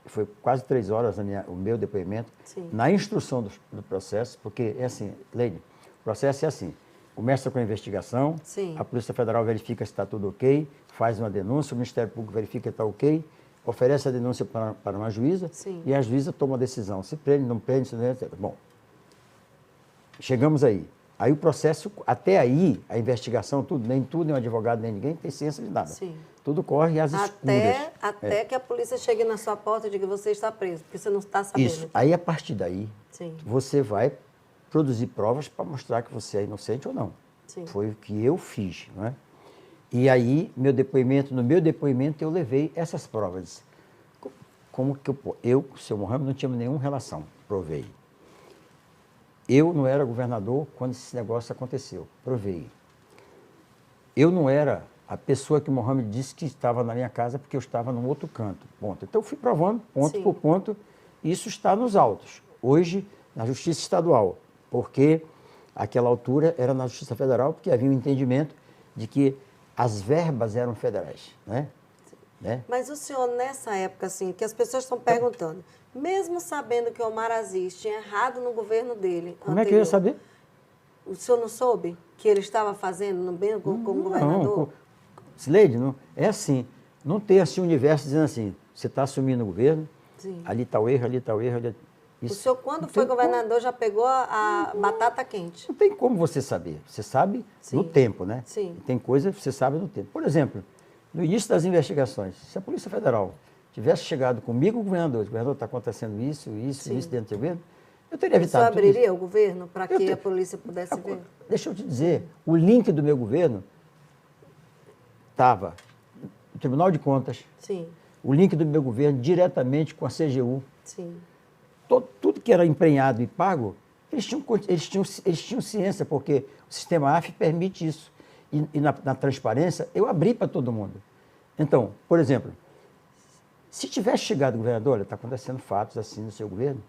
foi quase 3 horas o meu depoimento,
Sim.
na instrução do processo, porque é assim, Leide, o processo é assim, começa com a investigação,
Sim.
a Polícia Federal verifica se está tudo ok, faz uma denúncia, o Ministério Público verifica que está ok, oferece a denúncia para uma juíza,
Sim.
e a juíza toma a decisão, se prende, não prende, se não, etc. Bom, chegamos aí. Aí o processo, até aí, a investigação, nem um advogado, nem ninguém tem ciência de nada.
Sim.
Tudo corre às escuras.
Até que a polícia chegue na sua porta e diga que você está preso, porque você não está sabendo.
Isso. Aí, a partir daí,
Sim.
você vai produzir provas para mostrar que você é inocente ou não.
Sim.
Foi o que eu fiz, não é? E aí, no meu depoimento, eu levei essas provas. Como que eu, o seu Mohamed, não tinha nenhuma relação, provei. Eu não era governador quando esse negócio aconteceu, provei. Eu não era a pessoa que o Mohamed disse que estava na minha casa porque eu estava num outro canto, ponto. Então, eu fui provando, ponto
Sim.
por ponto, e isso está nos autos. Hoje, na Justiça Estadual, porque àquela altura era na Justiça Federal, porque havia um entendimento de que as verbas eram federais, né?
Mas o senhor, nessa época, assim, que as pessoas estão perguntando, mesmo sabendo que o Omar Aziz tinha errado no governo dele
Como é que eu ia saber?
O senhor não soube que ele estava fazendo no bem como governador?
Sileide, não, é assim, não tem assim um universo dizendo assim, você está assumindo o governo,
Sim.
ali está o erro, ali está o erro.
O senhor, quando foi governador, já pegou a batata quente?
Não tem como você saber. Você sabe
Sim.
no tempo, né?
Sim.
Tem coisa que você sabe no tempo. Por exemplo, no início das investigações, se a Polícia Federal tivesse chegado comigo, o governador está acontecendo isso
Sim.
dentro do governo, eu teria
O senhor
evitado tudo
abriria
isso.
o governo para que a polícia pudesse ver?
Deixa eu te dizer, o link do meu governo estava no Tribunal de Contas,
Sim,
o link do meu governo diretamente com a CGU.
sim.
Tudo que era emprenhado e pago, eles tinham ciência, porque o sistema AF permite isso. E na transparência, eu abri para todo mundo. Então, por exemplo, se tivesse chegado o governador, olha, está acontecendo fatos assim no seu governo,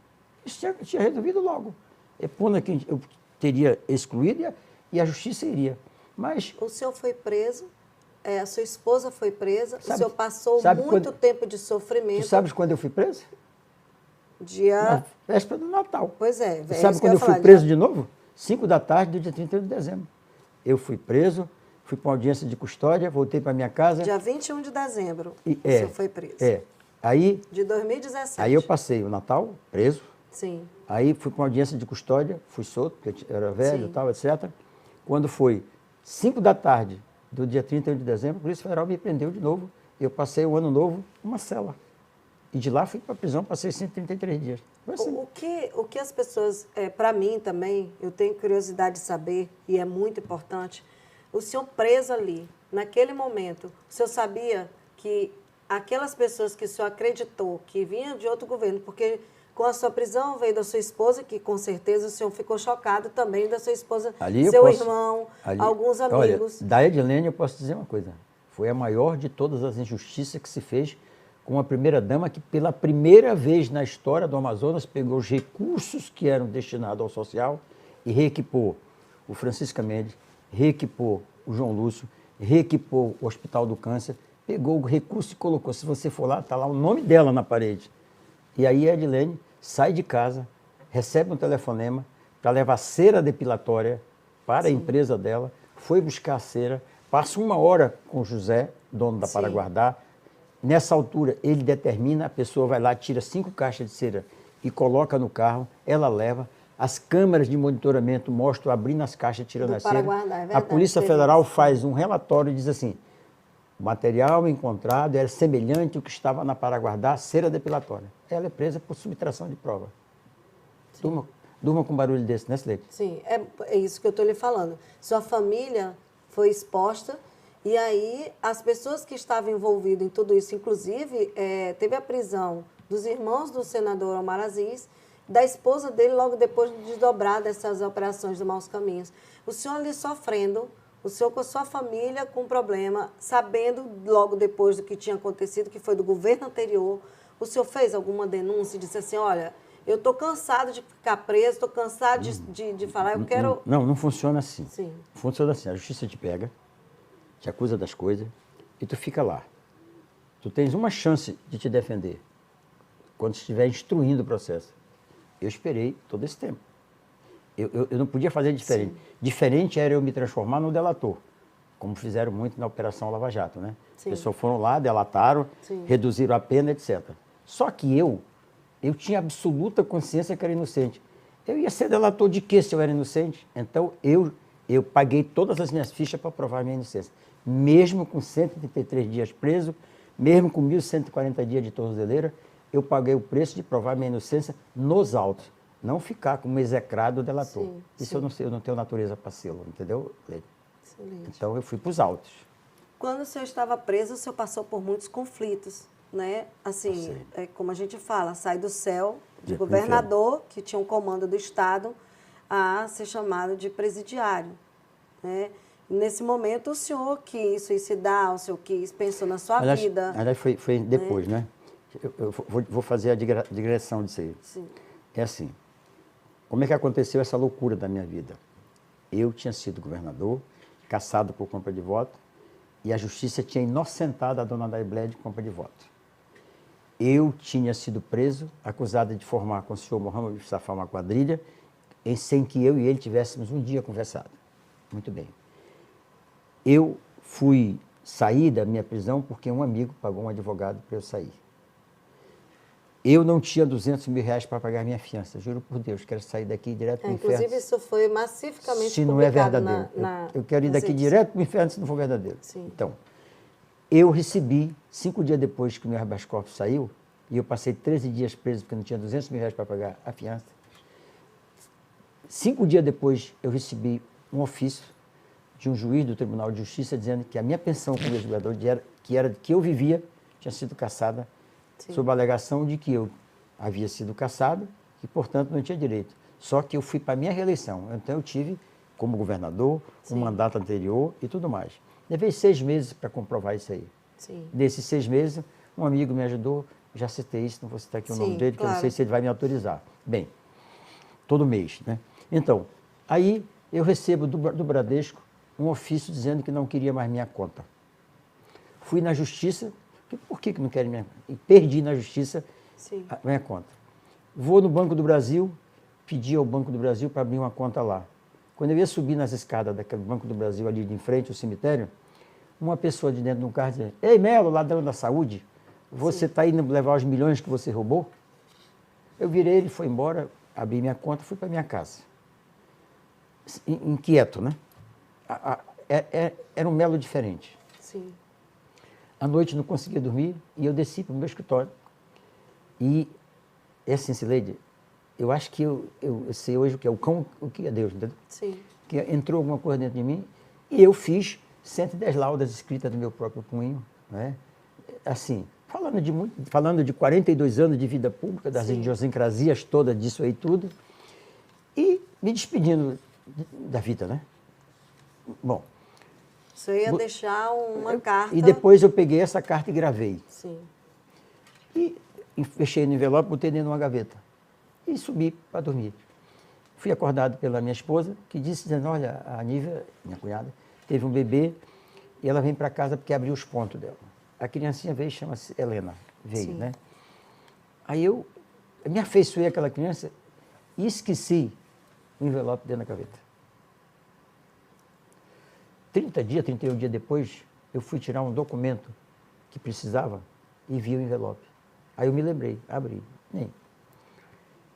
isso tinha resolvido logo. É puna que eu teria excluído e a justiça iria. Mas
O senhor foi preso, a sua esposa foi presa, o
Sabe-
senhor passou
sabe
muito
quando-
tempo de
tu
sofrimento.
sabes quando eu fui preso?
Dia...
Na véspera do Natal.
Pois é,
Tu
é
sabe
isso que
quando
eu
eu
ia
fui
falar,
preso
dia-
de novo? 5 da tarde do dia 31 de dezembro. Eu fui preso, fui para uma audiência de custódia, voltei para minha casa.
Dia 21 de dezembro,
e,
o senhor foi preso.
Aí,
De 2017.
aí eu passei o Natal preso,
Sim,
aí fui para uma audiência de custódia, fui solto, porque eu era velho
Sim.
e tal, etc. Quando foi 5 da tarde do dia 31 de dezembro, a Polícia Federal me prendeu de novo eu passei o ano novo numa cela. E de lá fui para a prisão, passei 133 dias. Foi assim.
O que as pessoas, para mim também, eu tenho curiosidade de saber, e é muito importante, o senhor preso ali, naquele momento, o senhor sabia que aquelas pessoas que o senhor acreditou que vinham de outro governo, porque com a sua prisão veio da sua esposa, que com certeza o senhor ficou chocado também, da sua esposa, seu irmão, alguns amigos.
Olha, da Edilene eu posso dizer uma coisa, foi a maior de todas as injustiças que se fez com a primeira-dama que pela primeira vez na história do Amazonas pegou os recursos que eram destinados ao social e reequipou o Francisca Mendes, reequipou o João Lúcio, reequipou o Hospital do Câncer, pegou o recurso e colocou. Se você for lá, está lá o nome dela na parede. E aí a Edilene sai de casa, recebe um telefonema para levar cera depilatória para a empresa dela, foi buscar a cera, passa 1 hora com o José, dono da Paraguardá. Nessa altura, ele determina, a pessoa vai lá, tira 5 caixas de cera e coloca no carro, ela leva. As câmeras de monitoramento mostram abrindo as caixas, tirando a cera. A Polícia Federal faz um relatório e diz assim, o material encontrado era semelhante ao que estava na Paraguardá, cera depilatória. Ela é presa por subtração de prova. Durma com um barulho desse, né, Sileide?
Sim, é isso que eu estou lhe falando. Sua família foi exposta e aí as pessoas que estavam envolvidas em tudo isso, inclusive, teve a prisão dos irmãos do senador Omar Aziz, da esposa dele logo depois de desdobrar dessas operações do Maus Caminhos. O senhor ali sofrendo, o senhor com a sua família com problema, sabendo logo depois do que tinha acontecido, que foi do governo anterior, o senhor fez alguma denúncia e disse assim, olha, eu estou cansado de ficar preso, estou cansado de falar, eu quero...
Não funciona assim.
Sim.
Funciona assim, a justiça te pega, te acusa das coisas e tu fica lá. Tu tens uma chance de te defender quando estiver instruindo o processo. Eu esperei todo esse tempo. Eu não podia fazer diferente. Sim. Diferente era eu me transformar no delator, como fizeram muito na Operação Lava Jato, né? As pessoas foram lá, delataram, reduziram a pena, etc. Só que eu tinha absoluta consciência que era inocente. Eu ia ser delator de quê se eu era inocente? Então, eu paguei todas as minhas fichas para provar a minha inocência. Mesmo com 133 dias preso, mesmo com 1.140 dias de tornozeleira, eu paguei o preço de provar minha inocência nos autos. Não ficar como execrado delator. Isso eu não tenho natureza para ser, entendeu? Excelente. Então eu fui para os autos.
Quando o senhor estava preso, o senhor passou por muitos conflitos, né? Assim, como a gente fala, sai do céu de governador, que tinha um comando do Estado, a ser chamado de presidiário, né? Nesse momento, o senhor quis suicidar, o senhor pensou na sua vida.
Aliás, foi depois, né? Eu vou fazer a digressão disso aí.
Sim.
É assim, como é que aconteceu essa loucura da minha vida? Eu tinha sido governador, cassado por compra de voto, e a justiça tinha inocentado a dona Daiblé de compra de voto. Eu tinha sido preso, acusado de formar com o senhor Mohamed Safar uma quadrilha, sem que eu e ele tivéssemos um dia conversado. Muito bem. Eu fui sair da minha prisão porque um amigo pagou um advogado para eu sair. Eu não tinha 200 mil reais para pagar minha fiança, juro por Deus, quero sair daqui direto para o inferno.
Inclusive, isso foi massificamente
se não é verdadeiro. Eu quero ir daqui direto para o inferno se não for verdadeiro.
Sim.
Então, eu recebi, 5 dias depois que o meu habeas corpus saiu, e eu passei 13 dias preso porque não tinha 200 mil reais para pagar a fiança. 5 dias depois, eu recebi um ofício de um juiz do Tribunal de Justiça dizendo que a minha pensão como ex-governador, que eu vivia, tinha sido cassada, sob a alegação de que eu havia sido cassado e, portanto, não tinha direito. Só que eu fui para a minha reeleição. Então, eu tive, como governador, um mandato anterior e tudo mais. Levei 6 meses para comprovar isso aí.
Sim.
Nesses 6 meses, um amigo me ajudou, já citei isso, não vou citar aqui o nome dele, porque eu não sei se ele vai me autorizar. Bem, todo mês, né? Então, aí eu recebo do Bradesco um ofício dizendo que não queria mais minha conta. Fui na justiça, por que não querem minha conta? E perdi na justiça a minha conta. Vou no Banco do Brasil, pedi ao Banco do Brasil para abrir uma conta lá. Quando eu ia subir nas escadas daquele Banco do Brasil ali de em frente ao cemitério, uma pessoa de dentro de um carro dizia, ei, Melo, ladrão da saúde, você está indo levar os milhões que você roubou? Eu virei, ele foi embora, abri minha conta, fui para minha casa. Inquieto, né? Era um Melo diferente.
Sim.
À noite não conseguia dormir e eu desci para o meu escritório. E, assim, Cileide, eu acho que eu sei hoje o que é o cão, o que é Deus, entendeu?
Sim.
Que entrou alguma coisa dentro de mim e eu fiz 110 laudas escritas no meu próprio punho, né? Assim, falando de 42 anos de vida pública, das idiosincrasias todas disso aí tudo, e me despedindo da vida, né? Bom.
Você ia deixar uma carta.
E depois eu peguei essa carta e gravei.
Sim.
E fechei no envelope, botei dentro de uma gaveta. E subi para dormir. Fui acordado pela minha esposa, que disse, dizendo, olha, a Nívia, minha cunhada, teve um bebê e ela vem para casa porque abriu os pontos dela. A criancinha veio, chama-se Helena, veio,
Sim.
né? Aí eu me afeiçoei àquela criança e esqueci o envelope dentro da gaveta. 31 dias depois, eu fui tirar um documento que precisava e vi o envelope. Aí eu me lembrei, abri, nem.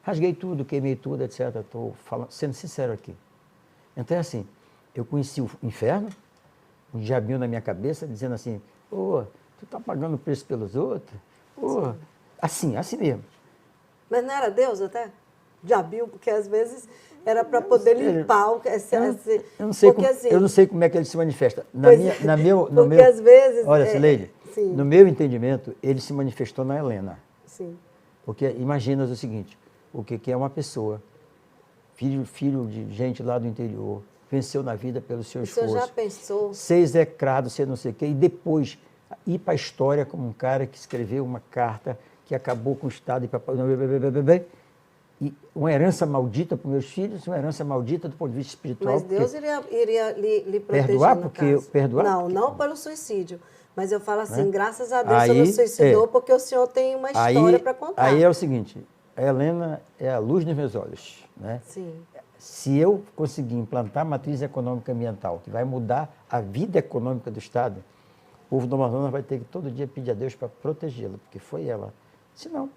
Rasguei tudo, queimei tudo, etc. Estou sendo sincero aqui. Então é assim, eu conheci o inferno, um diabinho na minha cabeça, dizendo assim, ô, tu tá pagando preço pelos outros? Ô, assim mesmo.
Mas não era Deus até? Diabinho, porque às vezes era para poder limpar o que
eu não sei como é que ele se manifesta.
Às vezes...
Olha, Cileide, no meu entendimento, ele se manifestou na Helena.
Sim.
Porque imagina o seguinte, o que é uma pessoa, filho de gente lá do interior, venceu na vida pelo seu esforço.
O senhor já pensou?
Ser execrado, ser não sei o quê, e depois ir para a história como um cara que escreveu uma carta que acabou com o Estado e uma herança maldita para os meus filhos, uma herança maldita do ponto de vista espiritual.
Mas Deus iria lhe proteger,
perdoar,
no
porque
caso.
perdoar?
Não pelo suicídio. Mas eu falo assim,
Né?
graças a Deus você não suicidou, porque o senhor tem uma história para contar.
Aí é o seguinte, a Helena é a luz nos meus olhos, né?
Sim.
Se eu conseguir implantar a matriz econômica ambiental, que vai mudar a vida econômica do Estado, o povo do Amazonas vai ter que todo dia pedir a Deus para protegê-la, porque foi ela. Senão,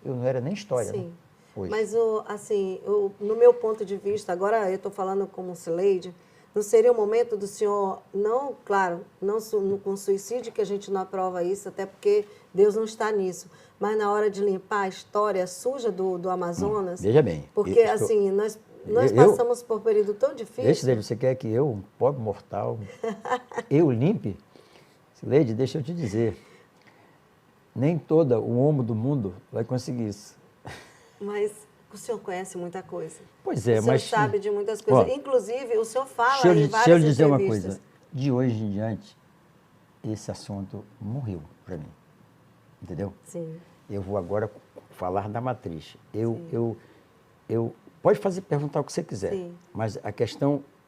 eu não era nem história.
Sim.
Né? Hoje.
Mas, assim, no meu ponto de vista, agora eu estou falando como Cileide, não seria o momento do senhor, não, claro, não com suicídio, que a gente não aprova isso, até porque Deus não está nisso, mas na hora de limpar a história suja do Amazonas.
Veja bem.
Porque, assim, nós passamos por um período tão difícil.
Você quer que eu, um pobre mortal, eu limpe? Cileide, deixa eu te dizer, nem todo o homem do mundo vai conseguir isso.
Mas o senhor conhece muita coisa.
Pois é, mas...
O senhor sabe de muitas coisas. Inclusive, o senhor fala em várias entrevistas.
Deixa eu lhe dizer uma coisa. De hoje em diante, esse assunto morreu para mim. Entendeu?
Sim.
Eu vou agora falar da matriz. Pode perguntar o que você quiser. Sim. Mas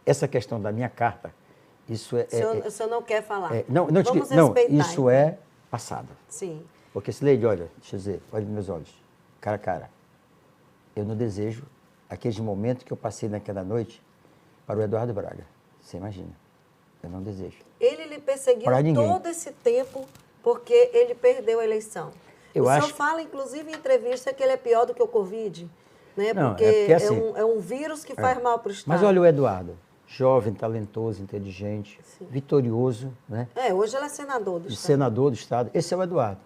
essa questão da minha carta, isso é...
O senhor não quer falar?
Vamos
respeitar,
isso então. É passado.
Sim.
Porque, Cileide, olha, deixa eu dizer, olha nos meus olhos, cara a cara. Eu não desejo aqueles momentos que eu passei naquela noite para o Eduardo Braga. Você imagina. Eu não desejo.
Ele lhe perseguiu todo esse tempo porque ele perdeu a eleição. O senhor fala, inclusive, em entrevista que ele é pior do que o Covid, né?
Não,
porque
assim,
é um vírus que faz mal para o Estado.
Mas olha o Eduardo, jovem, talentoso, inteligente, vitorioso. Né?
Hoje ele é senador do Estado.
Senador do Estado. Esse é o Eduardo.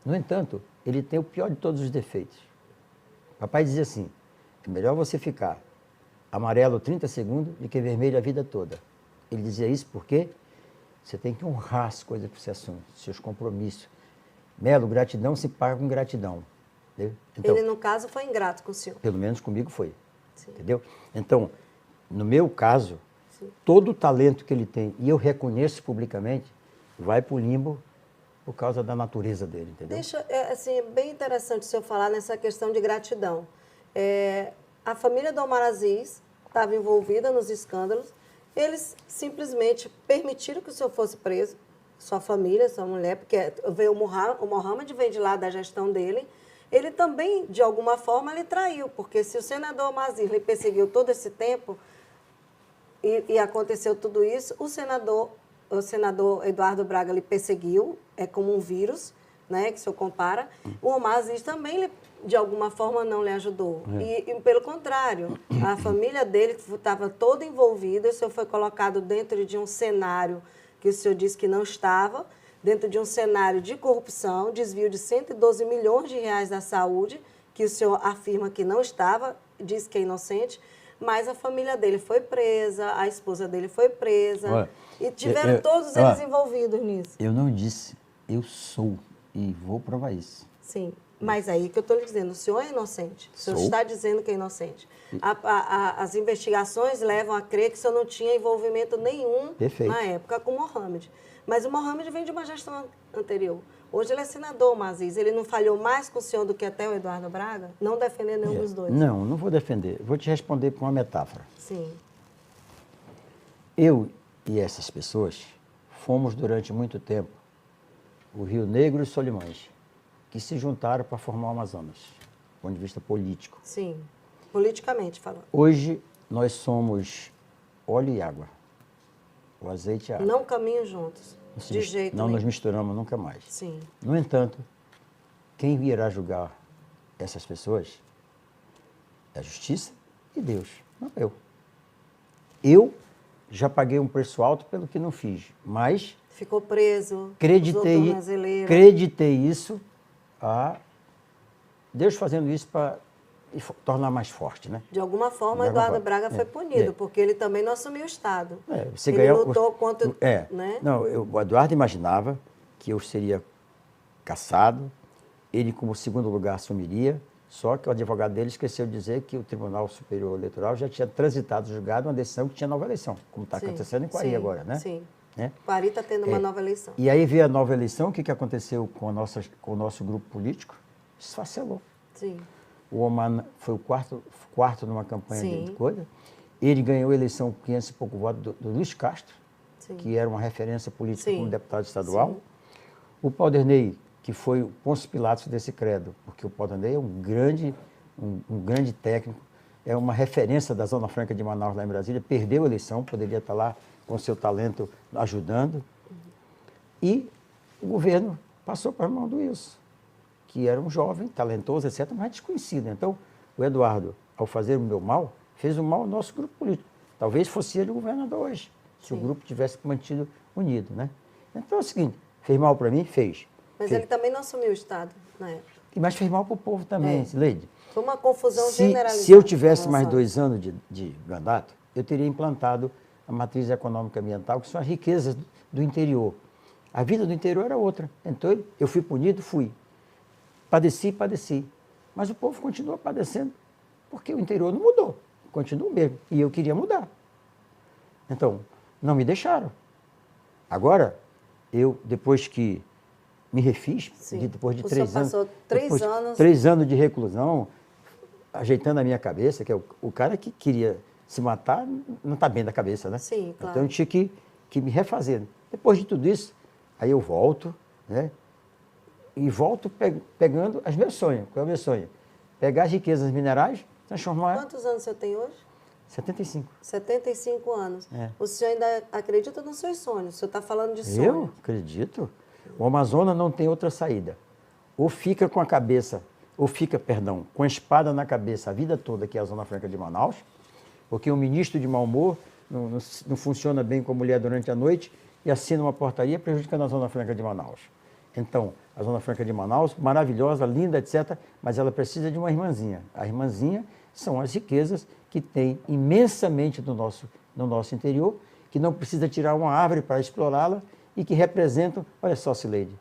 No entanto, ele tem o pior de todos os defeitos. Papai dizia assim, é melhor você ficar amarelo 30 segundos do que vermelho a vida toda. Ele dizia isso porque você tem que honrar as coisas que você assume, seus compromissos. Melo, gratidão se paga com gratidão. Entendeu? Então,
ele, no caso, foi ingrato com o senhor.
Pelo menos comigo foi. Sim. Entendeu? Então, no meu caso, todo o talento que ele tem, e eu reconheço publicamente, vai para o limbo por causa da natureza dele, entendeu?
Assim, é bem interessante o senhor falar nessa questão de gratidão. A família do Omar Aziz estava envolvida nos escândalos, eles simplesmente permitiram que o senhor fosse preso, sua família, sua mulher, porque veio o Mohamed vem de lá da gestão dele, ele também, de alguma forma, ele traiu, porque se o senador Omar Aziz lhe perseguiu todo esse tempo e aconteceu tudo isso, o senador Eduardo Braga lhe perseguiu, é como um vírus, né, que o senhor compara. O Omar Aziz também, de alguma forma, não lhe ajudou. E, pelo contrário, a família dele estava toda envolvida, o senhor foi colocado dentro de um cenário que o senhor disse que não estava, dentro de um cenário de corrupção, desvio de 112 milhões de reais da saúde, que o senhor afirma que não estava, diz que é inocente, mas a família dele foi presa, a esposa dele foi presa,
Olha,
e tiveram todos eles envolvidos nisso.
Eu não disse, eu sou, e vou provar isso.
Sim, mas aí que eu estou lhe dizendo, o senhor é inocente, o senhor
Sou.
está dizendo que é inocente. As investigações levam a crer que o senhor não tinha envolvimento nenhum
Perfeito.
na época com o Mohamed. Mas o Mohamed vem de uma gestão anterior. Hoje ele é senador, o Aziz. Ele não falhou mais com o senhor do que até o Eduardo Braga? Não defender nenhum dos dois.
Não vou defender. Vou te responder com uma metáfora.
Sim,
Eu e essas pessoas fomos durante muito tempo o Rio Negro e os Solimões, que se juntaram para formar o Amazonas, do ponto de vista político.
sim. Politicamente falando.
Hoje nós somos óleo e água, o azeite e a água.
Não caminham juntos, de jeito
Não
nenhum.
nos misturamos nunca mais.
Sim,
No entanto, quem virá julgar essas pessoas é a justiça e Deus, não eu. Eu já paguei um preço alto pelo que não fiz, mas
ficou preso, usou
acreditei
tornozeleira.
isso a Deus fazendo isso para tornar mais forte, né?
De alguma forma,
De alguma
Eduardo
forma.
Braga foi punido, porque ele também não assumiu o Estado.
Você
ele
ganhou,
lutou contra... Né?
Não, o Eduardo imaginava que eu seria cassado, ele como segundo lugar assumiria, só que o advogado dele esqueceu de dizer que o Tribunal Superior Eleitoral já tinha transitado, julgado uma decisão que tinha nova eleição, como está
Sim,
acontecendo em Quari
sim,
agora, né?
Sim.
Né?
Quari está tendo uma nova eleição.
E aí veio a nova eleição, o que aconteceu com o nosso grupo político? Esfacelou.
Sim.
O Oman foi o quarto numa campanha
Sim.
de coisa. Ele ganhou a eleição com 500 e pouco votos do Luiz Castro,
Sim.
que era uma referência política
Sim.
como deputado estadual.
Sim.
O Paulderney, que foi o Pôncio Pilatos desse credo, porque o Paulderney é um grande técnico, é uma referência da Zona Franca de Manaus, lá em Brasília, perdeu a eleição, poderia estar lá com seu talento ajudando. E o governo passou para a mão do Wilson, que era um jovem, talentoso, etc., mas desconhecido. Então, o Eduardo, ao fazer o meu mal, fez o mal ao nosso grupo político. Talvez fosse ele o governador hoje, se o grupo tivesse mantido unido, né? Então é o seguinte, fez mal para mim? Fez.
Mas
Fez.
ele também não assumiu o Estado na época.
Mas fez mal para o povo também, Leide.
Foi uma confusão generalizada.
Se eu tivesse mais
em relação
2 anos de mandato, eu teria implantado a matriz econômica ambiental, que são as riquezas do interior. A vida do interior era outra. Então, eu fui punido, fui. Padeci. Mas o povo continua padecendo, porque o interior não mudou. Continua o mesmo. E eu queria mudar. Então, não me deixaram. Agora, eu, depois que me refiz,
Sim.
depois de
O
3
senhor
anos...
passou 3 anos...
3 anos de reclusão, ajeitando a minha cabeça, que é o cara que queria se matar, não está bem da cabeça, né?
Sim, claro.
Então eu tinha que me refazer. Depois de tudo isso, aí eu volto, né? E volto pegando os meus sonhos. Qual é o meu sonho? Pegar as riquezas minerais, transformar...
Quantos anos o senhor tem hoje?
75.
75 anos.
É.
O senhor ainda acredita nos seus sonhos? O senhor está falando de sonho.
Eu acredito. O Amazonas não tem outra saída. Ou fica com a cabeça, com a espada na cabeça a vida toda, que é a Zona Franca de Manaus, porque o ministro de mau humor não funciona bem com a mulher durante a noite e assina uma portaria prejudicando a Zona Franca de Manaus. Então, a Zona Franca de Manaus, maravilhosa, linda, etc., mas ela precisa de uma irmãzinha. A irmãzinha são as riquezas que tem imensamente no nosso interior, que não precisa tirar uma árvore para explorá-la e que representam, olha só, Cileide,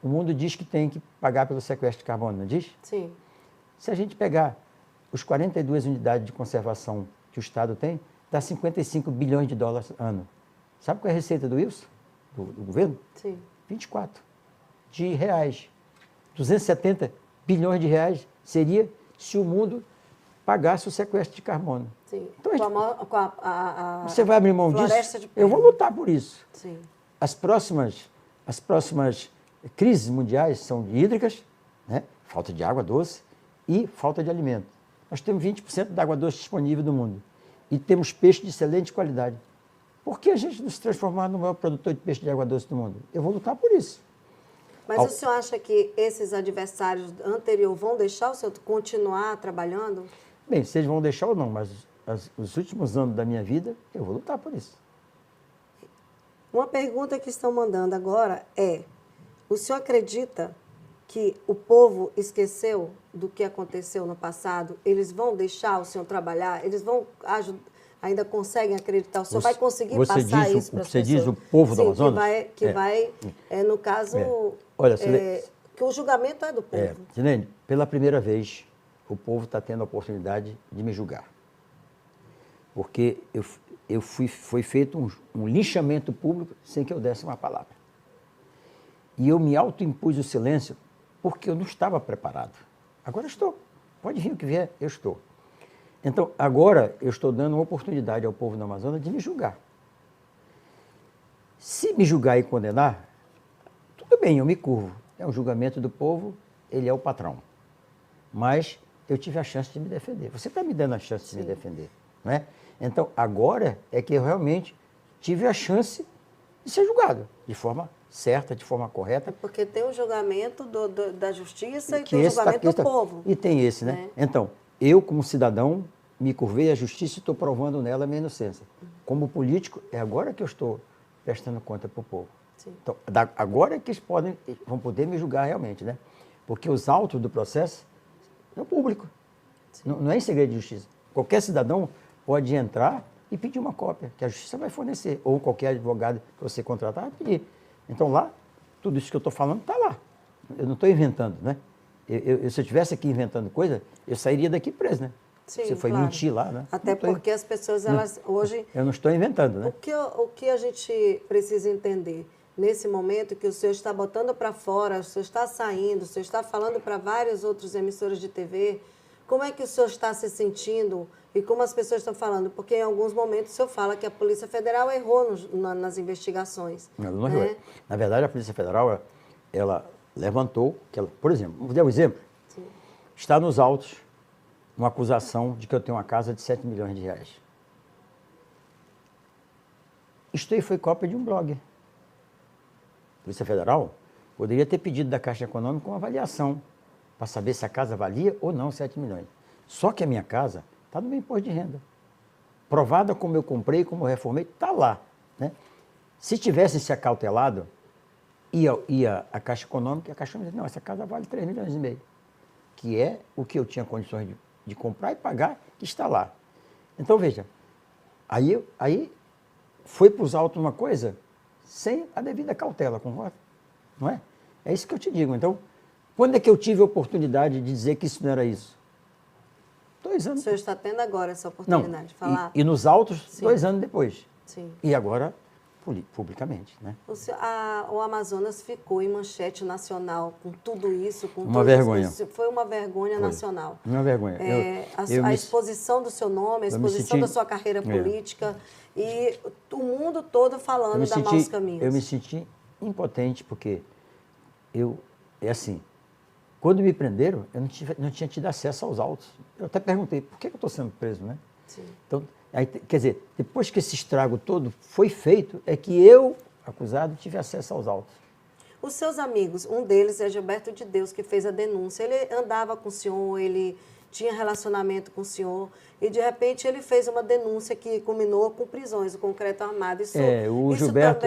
o mundo diz que tem que pagar pelo sequestro de carbono, não diz?
Sim.
Se a gente pegar os 42 unidades de conservação que o Estado tem, dá 55 bilhões de dólares ano. Sabe qual é a receita do Wilson, do governo?
Sim.
24 de reais. 270 bilhões de reais seria se o mundo pagasse o sequestro de carbono.
Sim.
Então,
Você
vai abrir mão disso? Eu vou lutar por isso.
Sim.
As próximas crises mundiais são hídricas, né? Falta de água doce e falta de alimento. Nós temos 20% da água doce disponível no mundo e temos peixe de excelente qualidade. Por que a gente não se transformar no maior produtor de peixe de água doce do mundo? Eu vou lutar por isso.
Mas o senhor acha que esses adversários anteriores vão deixar o senhor continuar trabalhando?
Bem, se eles vão deixar ou não, mas os últimos anos da minha vida, eu vou lutar por isso.
Uma pergunta que estão mandando agora é: o senhor acredita que o povo esqueceu do que aconteceu no passado? Eles vão deixar o senhor trabalhar? Eles vão ainda conseguem acreditar? O senhor vai conseguir passar isso para as pessoas?
Você diz o povo do Amazonas?
No caso,
Olha,
que o julgamento é do povo.
Silene, pela primeira vez, o povo está tendo a oportunidade de me julgar. Porque foi feito um linchamento público sem que eu desse uma palavra. E eu me autoimpus o silêncio porque eu não estava preparado. Agora estou. Pode vir o que vier, eu estou. Então, agora eu estou dando uma oportunidade ao povo do Amazonas de me julgar. Se me julgar e condenar, tudo bem, eu me curvo. É um julgamento do povo, ele é o patrão. Mas eu tive a chance de me defender. Você está me dando a chance de me defender, não é? Então, agora é que eu realmente tive a chance de ser julgado de forma certa, de forma correta.
Porque tem o julgamento da justiça e tem o julgamento do povo.
E tem esse, né? Então, eu, como cidadão, me curvei à justiça e estou provando nela a minha inocência. Como político, é agora que eu estou prestando conta para o povo. Sim. Então, agora é que eles vão poder me julgar realmente, né? Porque os autos do processo é público. Não é em segredo de justiça. Qualquer cidadão pode entrar e pedir uma cópia, que a justiça vai fornecer, ou qualquer advogado que você contratar vai pedir. Então lá, tudo isso que eu estou falando está lá. Eu não estou inventando, né? Se eu estivesse aqui inventando coisa, eu sairia daqui preso, né?
Sim,
você foi mentir lá, né?
Até porque as pessoas, elas hoje...
Eu não estou inventando, né?
O que a gente precisa entender nesse momento que o senhor está botando para fora, o senhor está saindo, o senhor está falando para várias outras emissoras de TV, como é que o senhor está se sentindo e como as pessoas estão falando? Porque em alguns momentos o senhor fala que a Polícia Federal errou nas investigações.
Não errou. Na verdade, a Polícia Federal, ela levantou, por exemplo, vou dar um exemplo. Sim. Está nos autos uma acusação de que eu tenho uma casa de 7 milhões de reais. Isto aí foi cópia de um blog. A Polícia Federal poderia ter pedido da Caixa Econômica uma avaliação para saber se a casa valia ou não 7 milhões. Só que a minha casa está no meu imposto de renda. Provada como eu comprei, como eu reformei, está lá. Né? Se tivesse se acautelado, ia a Caixa Econômica, e a Caixa Econômica dizia, não, essa casa vale 3 milhões e meio. Que é o que eu tinha condições de comprar e pagar, que está lá. Então, veja, aí foi para os autos uma coisa sem a devida cautela, concorda? Não é? É isso que eu te digo. Então, quando é que eu tive a oportunidade de dizer que isso não era isso? 2 anos.
O senhor está tendo agora essa oportunidade de falar?
E nos autos, sim, 2 anos depois.
Sim.
E agora, publicamente. Né?
O Amazonas ficou em manchete nacional com tudo isso. Com
uma vergonha.
Foi uma vergonha nacional.
Uma vergonha.
A exposição do seu nome, a exposição da sua carreira política e o mundo todo falando da Maus Caminhos.
Eu me senti impotente porque é assim, quando me prenderam, eu não tinha tido acesso aos autos. Eu até perguntei, por que eu estou sendo preso, né?
Sim.
Então, quer dizer, depois que esse estrago todo foi feito, é que eu, acusado, tive acesso aos autos.
Os seus amigos, um deles é Gilberto de Deus, que fez a denúncia. Ele andava com o senhor, ele tinha relacionamento com o senhor, e de repente ele fez uma denúncia que culminou com prisões, o concreto armado.
O Gilberto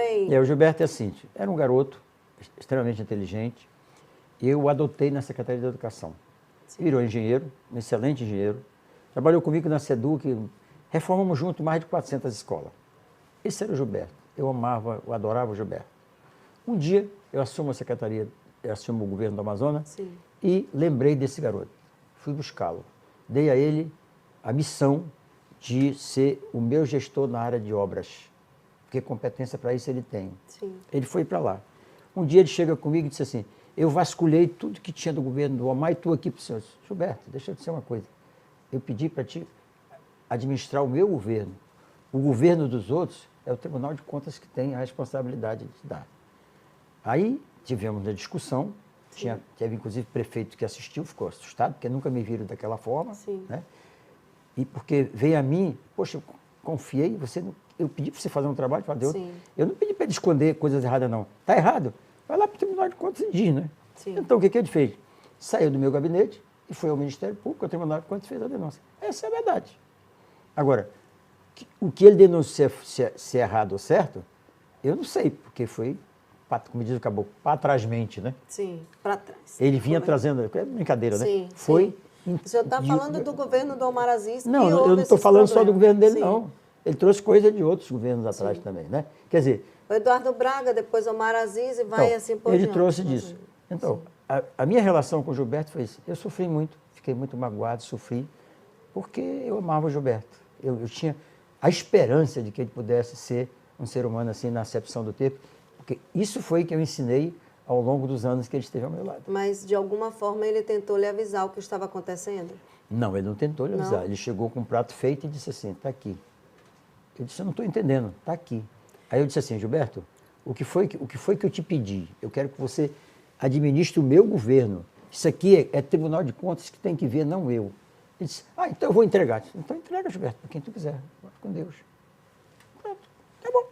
é assim, era um garoto extremamente inteligente. Eu o adotei na Secretaria de Educação. Sim. Virou engenheiro, um excelente engenheiro. Trabalhou comigo na SEDUC, reformamos junto mais de 400 escolas. Esse era o Gilberto. Eu amava, eu adorava o Gilberto. Um dia, eu assumo a secretaria, eu assumo o governo do Amazonas. Sim. E lembrei desse garoto. Fui buscá-lo. Dei a ele a missão de ser o meu gestor na área de obras, porque competência para isso ele tem.
Sim.
Ele foi para lá. Um dia ele chega comigo e disse assim, eu vasculhei tudo que tinha do governo do Omar e tu aqui para o senhor. Gilberto, deixa eu dizer uma coisa. Eu pedi para ti administrar o meu governo. O governo dos outros é o Tribunal de Contas que tem a responsabilidade de dar. Aí tivemos a discussão, teve inclusive prefeito que assistiu, ficou assustado, porque nunca me viram daquela forma.
Sim.
Né? E porque veio a mim, poxa, eu confiei, eu pedi para você fazer um trabalho, eu não pedi para ele esconder coisas erradas, não. Está errado? Vai lá para o Tribunal de Contas e diz, né?
Sim.
Então, o que ele fez? Saiu do meu gabinete e foi ao Ministério Público, ao Tribunal de Contas e fez a denúncia. Essa é a verdade. Agora, o que ele denuncia se é errado ou certo, Eu não sei, porque foi, como diz o caboclo, patrasmente, né?
Sim, para trás.
Ele vinha trazendo, é brincadeira, né?
Sim,
Foi.
sim. O senhor está falando do governo do Omar Aziz?
Não,
que
eu
houve
não estou
esses
falando só do
problemas.
governo dele,
Sim.
não. Ele trouxe coisa de outros governos atrás também, né? Quer dizer...
O Eduardo Braga, depois Omar Aziz e vai
então,
assim por
ele
diante.
trouxe disso. Então, a minha relação com o Gilberto foi isso. Eu sofri muito, fiquei muito magoado, sofri, porque eu amava o Gilberto. Eu tinha a esperança de que ele pudesse ser um ser humano assim, na acepção do termo, porque isso foi que eu ensinei ao longo dos anos que ele esteve ao meu lado.
Mas, de alguma forma, ele tentou lhe avisar o que estava acontecendo?
Não, ele não tentou lhe avisar.
Não?
Ele chegou com um prato feito e disse assim, está aqui. Eu disse, eu não estou entendendo, está aqui. Aí eu disse assim, Gilberto, o que foi que eu te pedi? Eu quero que você administre o meu governo. Isso aqui é Tribunal de Contas que tem que ver, não eu. Ele disse, então eu vou entregar. Eu disse, então entrega, Gilberto, para quem tu quiser. Vai com Deus. Pronto, tá bom.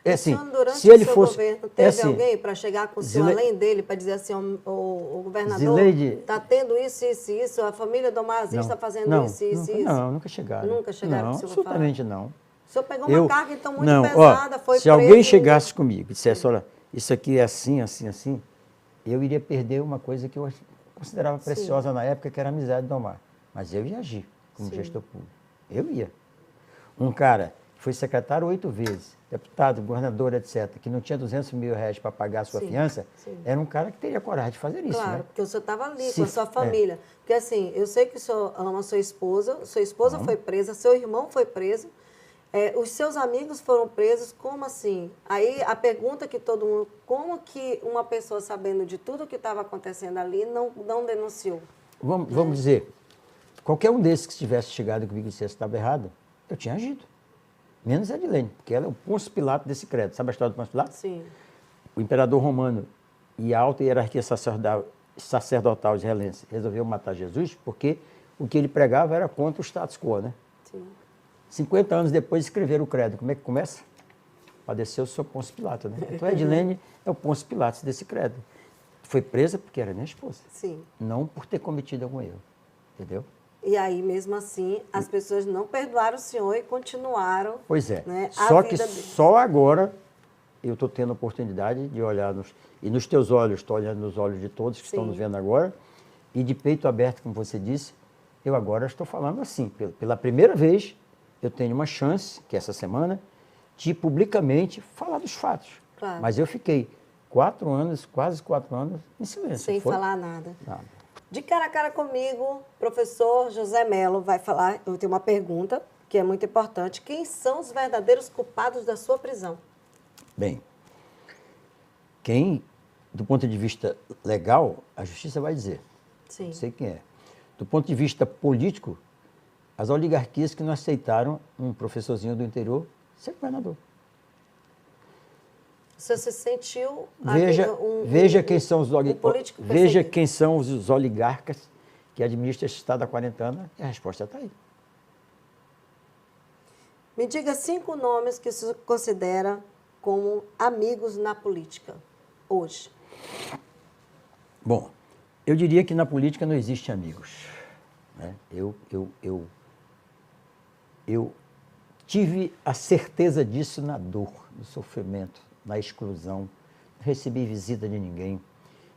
É assim,
o senhor, durante
se ele
o seu
fosse...
governo, teve
assim,
alguém para chegar com o senhor além dele, para dizer assim, o governador
Zileide...
está tendo isso, isso, isso, a família do Omar Aziz está fazendo isso, isso, isso?
Não, nunca chegaram.
Nunca chegaram
não,
para o senhor
absolutamente
falar?
não.
O senhor pegou uma carga, então, muito
não,
pesada, foi
se
preso...
alguém chegasse comigo e dissesse, olha, isso aqui é assim, assim, assim, eu iria perder uma coisa que eu considerava preciosa na época, que era a amizade do Omar. Mas eu ia agir como gestor público. Eu ia. Um cara que foi secretário 8 vezes, deputado, governador, etc., que não tinha 200 mil reais para pagar a sua fiança, era um cara que teria coragem de fazer isso.
Claro,
né?
porque o senhor estava ali com a sua família. Porque assim, eu sei que o senhor ama sua esposa foi presa, seu irmão foi preso, os seus amigos foram presos, como assim? Aí a pergunta que todo mundo, como que uma pessoa sabendo de tudo o que estava acontecendo ali não denunciou?
Vamos dizer, qualquer um desses que tivesse chegado comigo e dissesse que estava errado, eu tinha agido. Menos a Edilene, porque ela é o Pôncio Pilato desse crédito. Sabe a história do Pôncio Pilato?
Sim.
O imperador romano e a alta hierarquia sacerdotal israelense resolveu matar Jesus porque o que ele pregava era contra o status quo, né?
Sim.
50 anos depois escreveram o credo. Como é que começa? Padeceu o seu Pôncio Pilato, né? Então a Edilene é o Pôncio Pilatos desse credo. Foi presa porque era minha esposa.
Sim.
Não por ter cometido algum erro. Entendeu?
E aí, mesmo assim, as pessoas não perdoaram o senhor e continuaram.
Pois é.
Né,
Só que só agora eu estou tendo a oportunidade de olhar e nos teus olhos, estou olhando nos olhos de todos que estão nos vendo agora, e de peito aberto, como você disse, eu agora estou falando assim. Pela primeira vez, eu tenho uma chance, que é essa semana, de publicamente falar dos fatos.
Claro.
Mas eu fiquei 4 anos, quase 4 anos, em silêncio.
Sem falar nada.
Nada.
De cara a cara comigo, professor José Mello vai falar, eu tenho uma pergunta que é muito importante. Quem são os verdadeiros culpados da sua prisão?
Bem, do ponto de vista legal, a justiça vai dizer.
Sim.
Não sei quem é. Do ponto de vista político, as oligarquias que não aceitaram um professorzinho do interior ser governador.
Você se sentiu...
Veja quem são os
político
veja
perseguido.
quem são os oligarcas que administram esse Estado há 40 anos, e a resposta está aí.
Me diga 5 nomes que você considera como amigos na política, hoje.
Bom, eu diria que na política não existe amigos. Né? Eu tive a certeza disso na dor, no sofrimento, na exclusão. Não recebi visita de ninguém.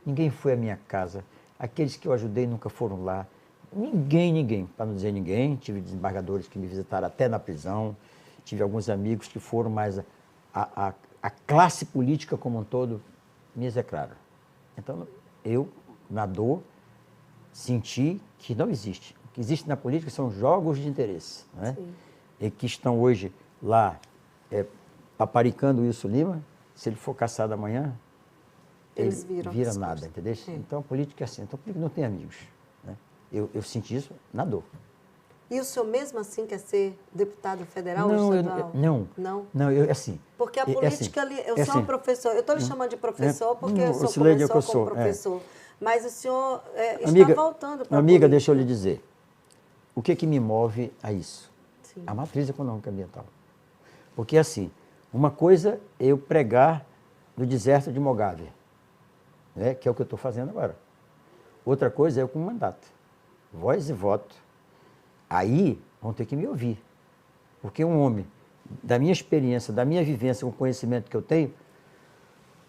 Ninguém foi à minha casa. Aqueles que eu ajudei nunca foram lá. Ninguém, para não dizer ninguém. Tive desembargadores que me visitaram até na prisão. Tive alguns amigos que foram, mas a classe política como um todo me execraram. Então, eu, na dor, senti que não existe. O que existe na política são jogos de interesse, né? E que estão hoje lá paparicando o Wilson Lima. Se ele for caçado amanhã,
Eles
ele vira nada, entendeu? Então, a política é assim. Então, a política não tem amigos. Né? Eu senti isso na dor.
E o senhor mesmo assim quer ser deputado federal
Não,
ou estadual?
Não, assim...
Porque a política ali... Eu sou um professor. Eu estou lhe chamando de professor porque eu sou
Cileide,
começou como professor. Mas o senhor
amiga,
está voltando para a
amiga,
política.
deixa eu lhe dizer. O que me move a isso?
Sim.
A matriz econômica ambiental. Porque, assim, uma coisa é eu pregar no deserto de Mogave, né, que é o que eu estou fazendo agora. Outra coisa é eu com mandato. Voz e voto. Aí vão ter que me ouvir. Porque um homem da minha experiência, da minha vivência, com o conhecimento que eu tenho,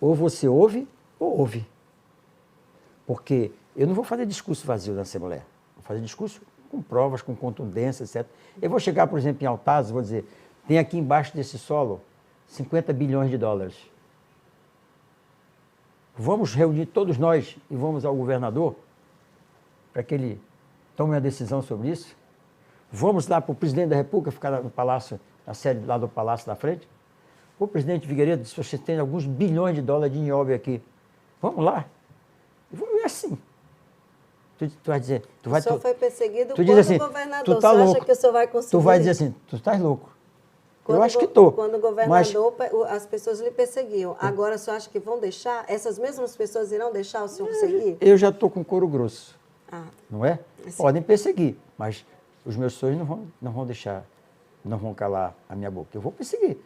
ou você ouve ou ouve. Porque eu não vou fazer discurso vazio na Assembleia. Vou fazer discurso com provas, com contundência, etc. Eu vou chegar, por exemplo, em Altaz e vou dizer, tem aqui embaixo desse solo 50 bilhões de dólares. Vamos reunir todos nós e vamos ao governador para que ele tome uma decisão sobre isso. Vamos lá para o presidente da República ficar no palácio, na sede lá do palácio da frente. O presidente Figueiredo, se você tem alguns bilhões de dólares de nióbio aqui, vamos lá. É assim. Tu vai dizer...
O senhor foi perseguido
tu
quando
assim,
o governador.
Tu tá
você
louco.
acha que o senhor vai conseguir?
Tu vai dizer assim, tu estás louco.
Eu acho
que estou.
Quando o governador, as pessoas lhe perseguiam. Agora, o senhor acha que vão deixar? Essas mesmas pessoas irão deixar o senhor seguir?
Eu já estou com couro grosso. Não é?
Assim.
Podem perseguir, mas os meus sonhos não vão deixar, não vão calar a minha boca. Eu vou perseguir.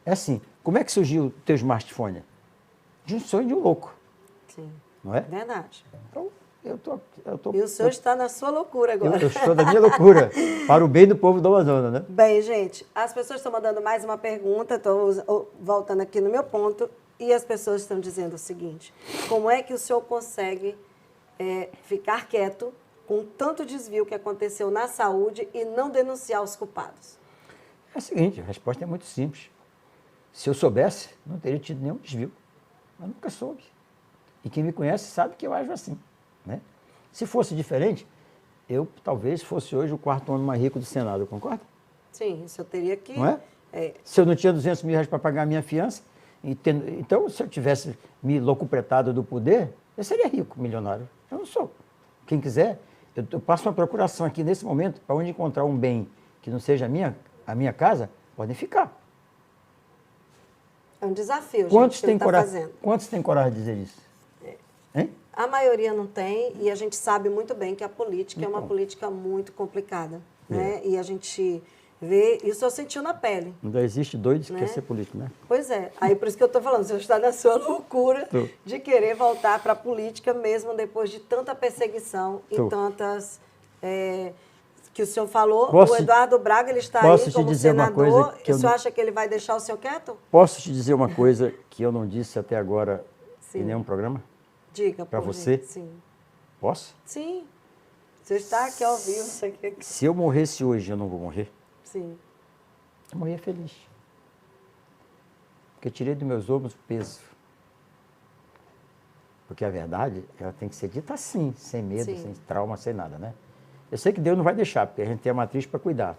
É assim, como é que surgiu o teu smartphone? De um sonho de um louco.
Sim.
Não é?
Verdade.
Então, eu tô
E o senhor está na sua loucura agora.
Eu estou da minha loucura, para o bem do povo do Amazonas, né?
Bem, gente, as pessoas estão mandando mais uma pergunta, estou voltando aqui no meu ponto, e as pessoas estão dizendo o seguinte, como é que o senhor consegue ficar quieto com tanto desvio que aconteceu na saúde e não denunciar os culpados?
É o seguinte, a resposta é muito simples. Se eu soubesse, não teria tido nenhum desvio. Eu nunca soube. E quem me conhece sabe que eu ajo assim, né? Se fosse diferente, eu talvez fosse hoje o quarto homem mais rico do Senado, concorda?
Sim, isso eu teria que...
Não é? Se eu não tinha 200 mil reais para pagar a minha fiança, então se eu tivesse me locupletado do poder, eu seria rico, milionário. Eu não sou. Quem quiser, eu passo uma procuração aqui nesse momento, para onde encontrar um bem que não seja a minha casa, podem ficar.
É um desafio,
Quantos
gente, que ele está fazendo.
Quantos têm coragem de dizer isso? Hein?
A maioria não tem, e a gente sabe muito bem que a política é uma política muito complicada. Né? E a gente vê, e o senhor sentiu na pele.
Ainda existe doido que quer ser político, né?
Pois é, aí por isso que eu estou falando, o senhor está na sua loucura de querer voltar para a política mesmo depois de tanta perseguição e tantas... que o senhor falou, o Eduardo Braga, ele está aí como senador, e o senhor acha que ele vai deixar o senhor quieto?
Posso te dizer uma coisa que eu não disse até agora em nenhum programa?
Diga,
para você?
Sim.
Posso?
Sim. Você está aqui ao vivo.
Se eu morresse hoje, eu não vou morrer?
Sim.
Eu morria feliz. Porque eu tirei dos meus ombros o peso. Porque a verdade, ela tem que ser dita assim, sem medo, sem trauma, sem nada, né? Eu sei que Deus não vai deixar, porque a gente tem a matriz para cuidar.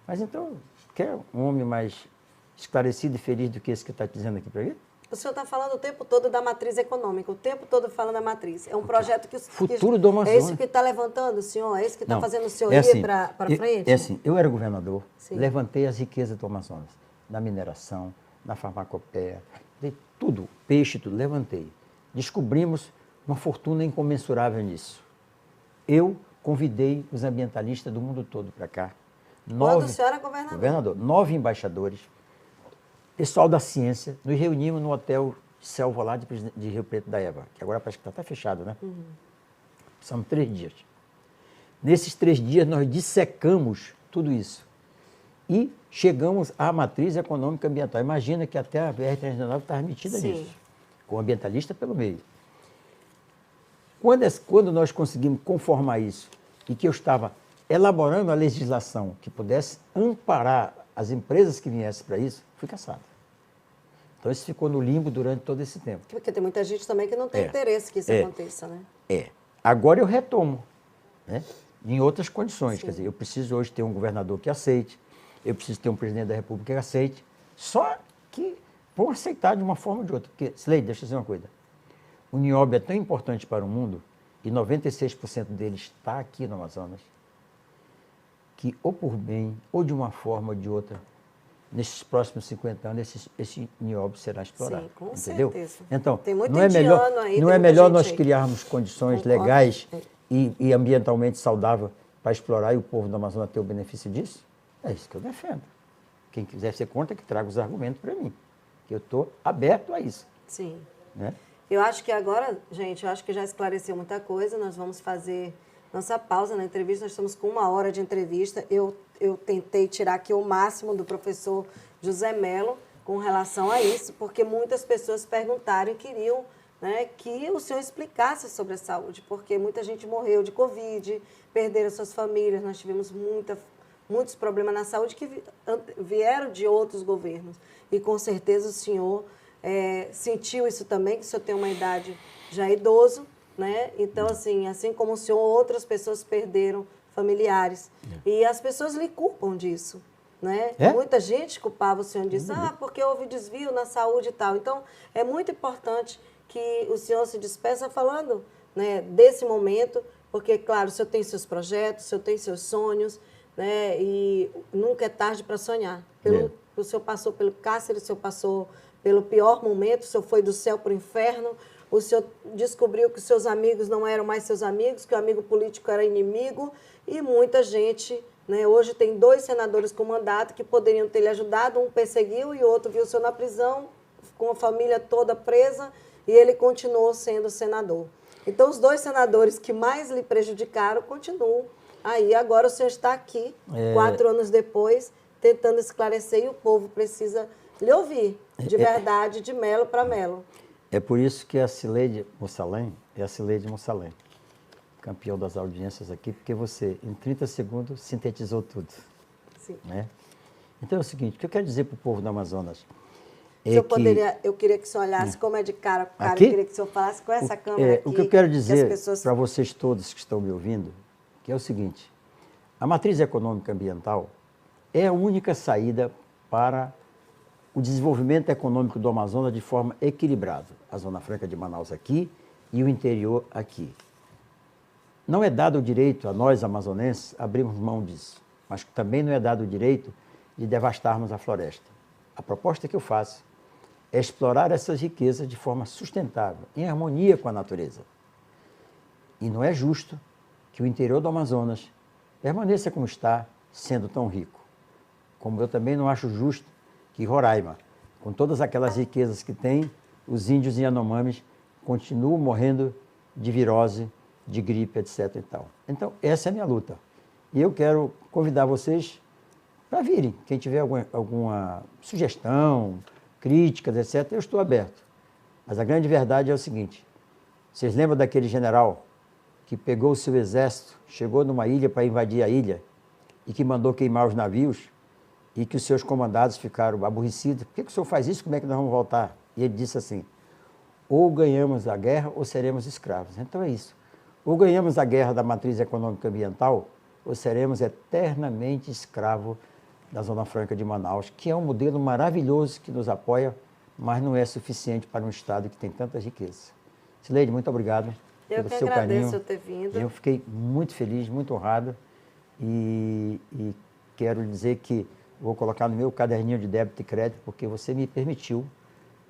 Mas então, quer um homem mais esclarecido e feliz do que esse que está dizendo aqui para ele?
O senhor está falando o tempo todo da matriz econômica, o tempo todo falando da matriz. É um projeto que...
Futuro do Amazonas.
É isso que está levantando o senhor? É isso que está fazendo o senhor ir para frente?
É assim, eu era governador, levantei as riquezas do Amazonas, na mineração, na farmacopeia, tudo, peixe, tudo, levantei. Descobrimos uma fortuna incomensurável nisso. Eu convidei os ambientalistas do mundo todo para cá.
Quando o senhor era governador?
9 embaixadores, pessoal da ciência, nos reunimos no hotel Selva lá de Rio Preto da Eva, que agora parece que está fechado, né? São 3 dias. Nesses 3 dias nós dissecamos tudo isso e chegamos à matriz econômica ambiental. Imagina que até a BR-319 estava metida nisso, com o ambientalista pelo meio. Quando nós conseguimos conformar isso e que eu estava elaborando a legislação que pudesse amparar as empresas que viessem para isso, fui caçado. Então isso ficou no limbo durante todo esse tempo.
Porque tem muita gente também que não tem interesse que isso aconteça, né?
Agora eu retomo, né? Em outras condições. Quer dizer, eu preciso hoje ter um governador que aceite, eu preciso ter um presidente da República que aceite, só que vão aceitar de uma forma ou de outra. Porque, Sileide, deixa eu dizer uma coisa. O nióbio é tão importante para o mundo, e 96% dele está aqui no Amazonas, que ou por bem, ou de uma forma ou de outra, nesses próximos 50 anos, esse nióbio será explorado.
Sim, com
entendeu?
certeza.
Então,
tem muito
não é melhor,
aí,
não é melhor nós criarmos condições legais e ambientalmente saudáveis para explorar e o povo do Amazonas ter o benefício disso? É isso que eu defendo. Quem quiser ser contra, que traga os argumentos para mim. Que eu estou aberto a isso.
Sim.
Né?
Eu acho que agora, gente, eu acho que já esclareceu muita coisa. Nós vamos fazer nossa pausa na entrevista. Nós estamos com 1 hora de entrevista. Eu eu tentei tirar aqui o máximo do professor José Melo com relação a isso, porque muitas pessoas perguntaram e queriam, né, que o senhor explicasse sobre a saúde, porque muita gente morreu de Covid, perderam suas famílias, nós tivemos muitos problemas na saúde que vieram de outros governos. E com certeza o senhor sentiu isso também, que o senhor tem uma idade já idoso, né? Então, assim como o senhor, outras pessoas perderam familiares. E as pessoas lhe culpam disso, né? Muita gente culpava o senhor disso, porque houve desvio na saúde e tal. Então, é muito importante que o senhor se despeça falando, né, desse momento, porque, claro, o senhor tem seus projetos, o senhor tem seus sonhos, né? E nunca é tarde para sonhar. O senhor passou pelo cárcere, o senhor passou pelo pior momento, o senhor foi do céu para o inferno, o senhor descobriu que os seus amigos não eram mais seus amigos, que o amigo político era inimigo, e muita gente, né? Hoje tem 2 senadores com mandato que poderiam ter lhe ajudado, um perseguiu e o outro viu o senhor na prisão, com a família toda presa, e ele continuou sendo senador. Então, os 2 senadores que mais lhe prejudicaram continuam aí. Agora o senhor está aqui, 4 anos depois, tentando esclarecer, e o povo precisa lhe ouvir, de verdade, de Melo para Melo.
É por isso que a Cileide Mussalem é a Cileide Mussalem, campeão das audiências aqui, porque você, em 30 segundos, sintetizou tudo.
Sim.
Né? Então é o seguinte, o que eu quero dizer para o povo do Amazonas
eu queria que o senhor olhasse como é de cara com cara,
aqui?
eu queria que o senhor falasse com essa câmera aqui.
O que eu quero dizer
pessoas...
para vocês todos que estão me ouvindo, que é o seguinte, a matriz econômica ambiental é a única saída para o desenvolvimento econômico do Amazonas de forma equilibrada. A Zona Franca de Manaus aqui e o interior aqui. Não é dado o direito a nós, amazonenses, abrirmos mão disso, mas também não é dado o direito de devastarmos a floresta. A proposta que eu faço é explorar essas riquezas de forma sustentável, em harmonia com a natureza. E não é justo que o interior do Amazonas permaneça como está, sendo tão rico. Como eu também não acho justo que Roraima, com todas aquelas riquezas que tem, os índios e Yanomamis continuam morrendo de virose, de gripe, etc. e tal. Então, essa é a minha luta. E eu quero convidar vocês para virem. Quem tiver alguma sugestão, críticas, etc., eu estou aberto. Mas a grande verdade é o seguinte, vocês lembram daquele general que pegou o seu exército, chegou numa ilha para invadir a ilha e que mandou queimar os navios e que os seus comandados ficaram aborrecidos? Por que o senhor faz isso? Como é que nós vamos voltar? E ele disse assim, ou ganhamos a guerra ou seremos escravos. Então é isso. Ou ganhamos a guerra da matriz econômica ambiental ou seremos eternamente escravos da Zona Franca de Manaus, que é um modelo maravilhoso que nos apoia, mas não é suficiente para um Estado que tem tantas riquezas. Cileide, muito obrigado pelo seu carinho. Eu que agradeço
ter vindo.
Eu fiquei muito feliz, muito honrado e quero dizer que vou colocar no meu caderninho de débito e crédito, porque você me permitiu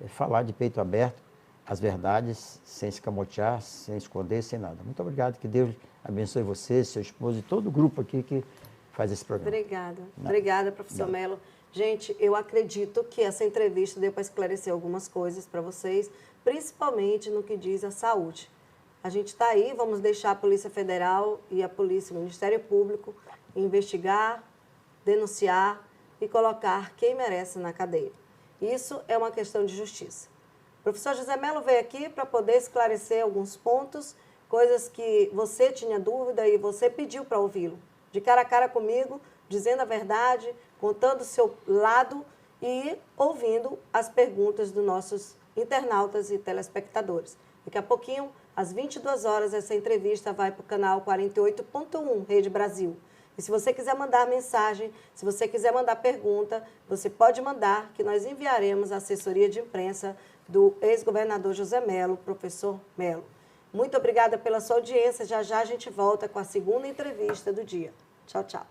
falar de peito aberto as verdades, sem escamotear, sem esconder, sem nada. Muito obrigado, que Deus abençoe você, seu esposo e todo o grupo aqui que faz esse programa.
Obrigada. Obrigada, professor Melo. Gente, eu acredito que essa entrevista deu para esclarecer algumas coisas para vocês, principalmente no que diz a saúde. A gente está aí, vamos deixar a Polícia Federal e a Polícia, o Ministério Público, investigar, denunciar e colocar quem merece na cadeia. Isso é uma questão de justiça. O professor José Melo veio aqui para poder esclarecer alguns pontos, coisas que você tinha dúvida e você pediu para ouvi-lo. De cara a cara comigo, dizendo a verdade, contando o seu lado e ouvindo as perguntas dos nossos internautas e telespectadores. Daqui a pouquinho, às 22 horas, essa entrevista vai para o canal 48.1 Rede Brasil. E se você quiser mandar mensagem, se você quiser mandar pergunta, você pode mandar, que nós enviaremos a assessoria de imprensa do ex-governador José Melo, professor Melo. Muito obrigada pela sua audiência. Já já a gente volta com a segunda entrevista do dia. Tchau, tchau.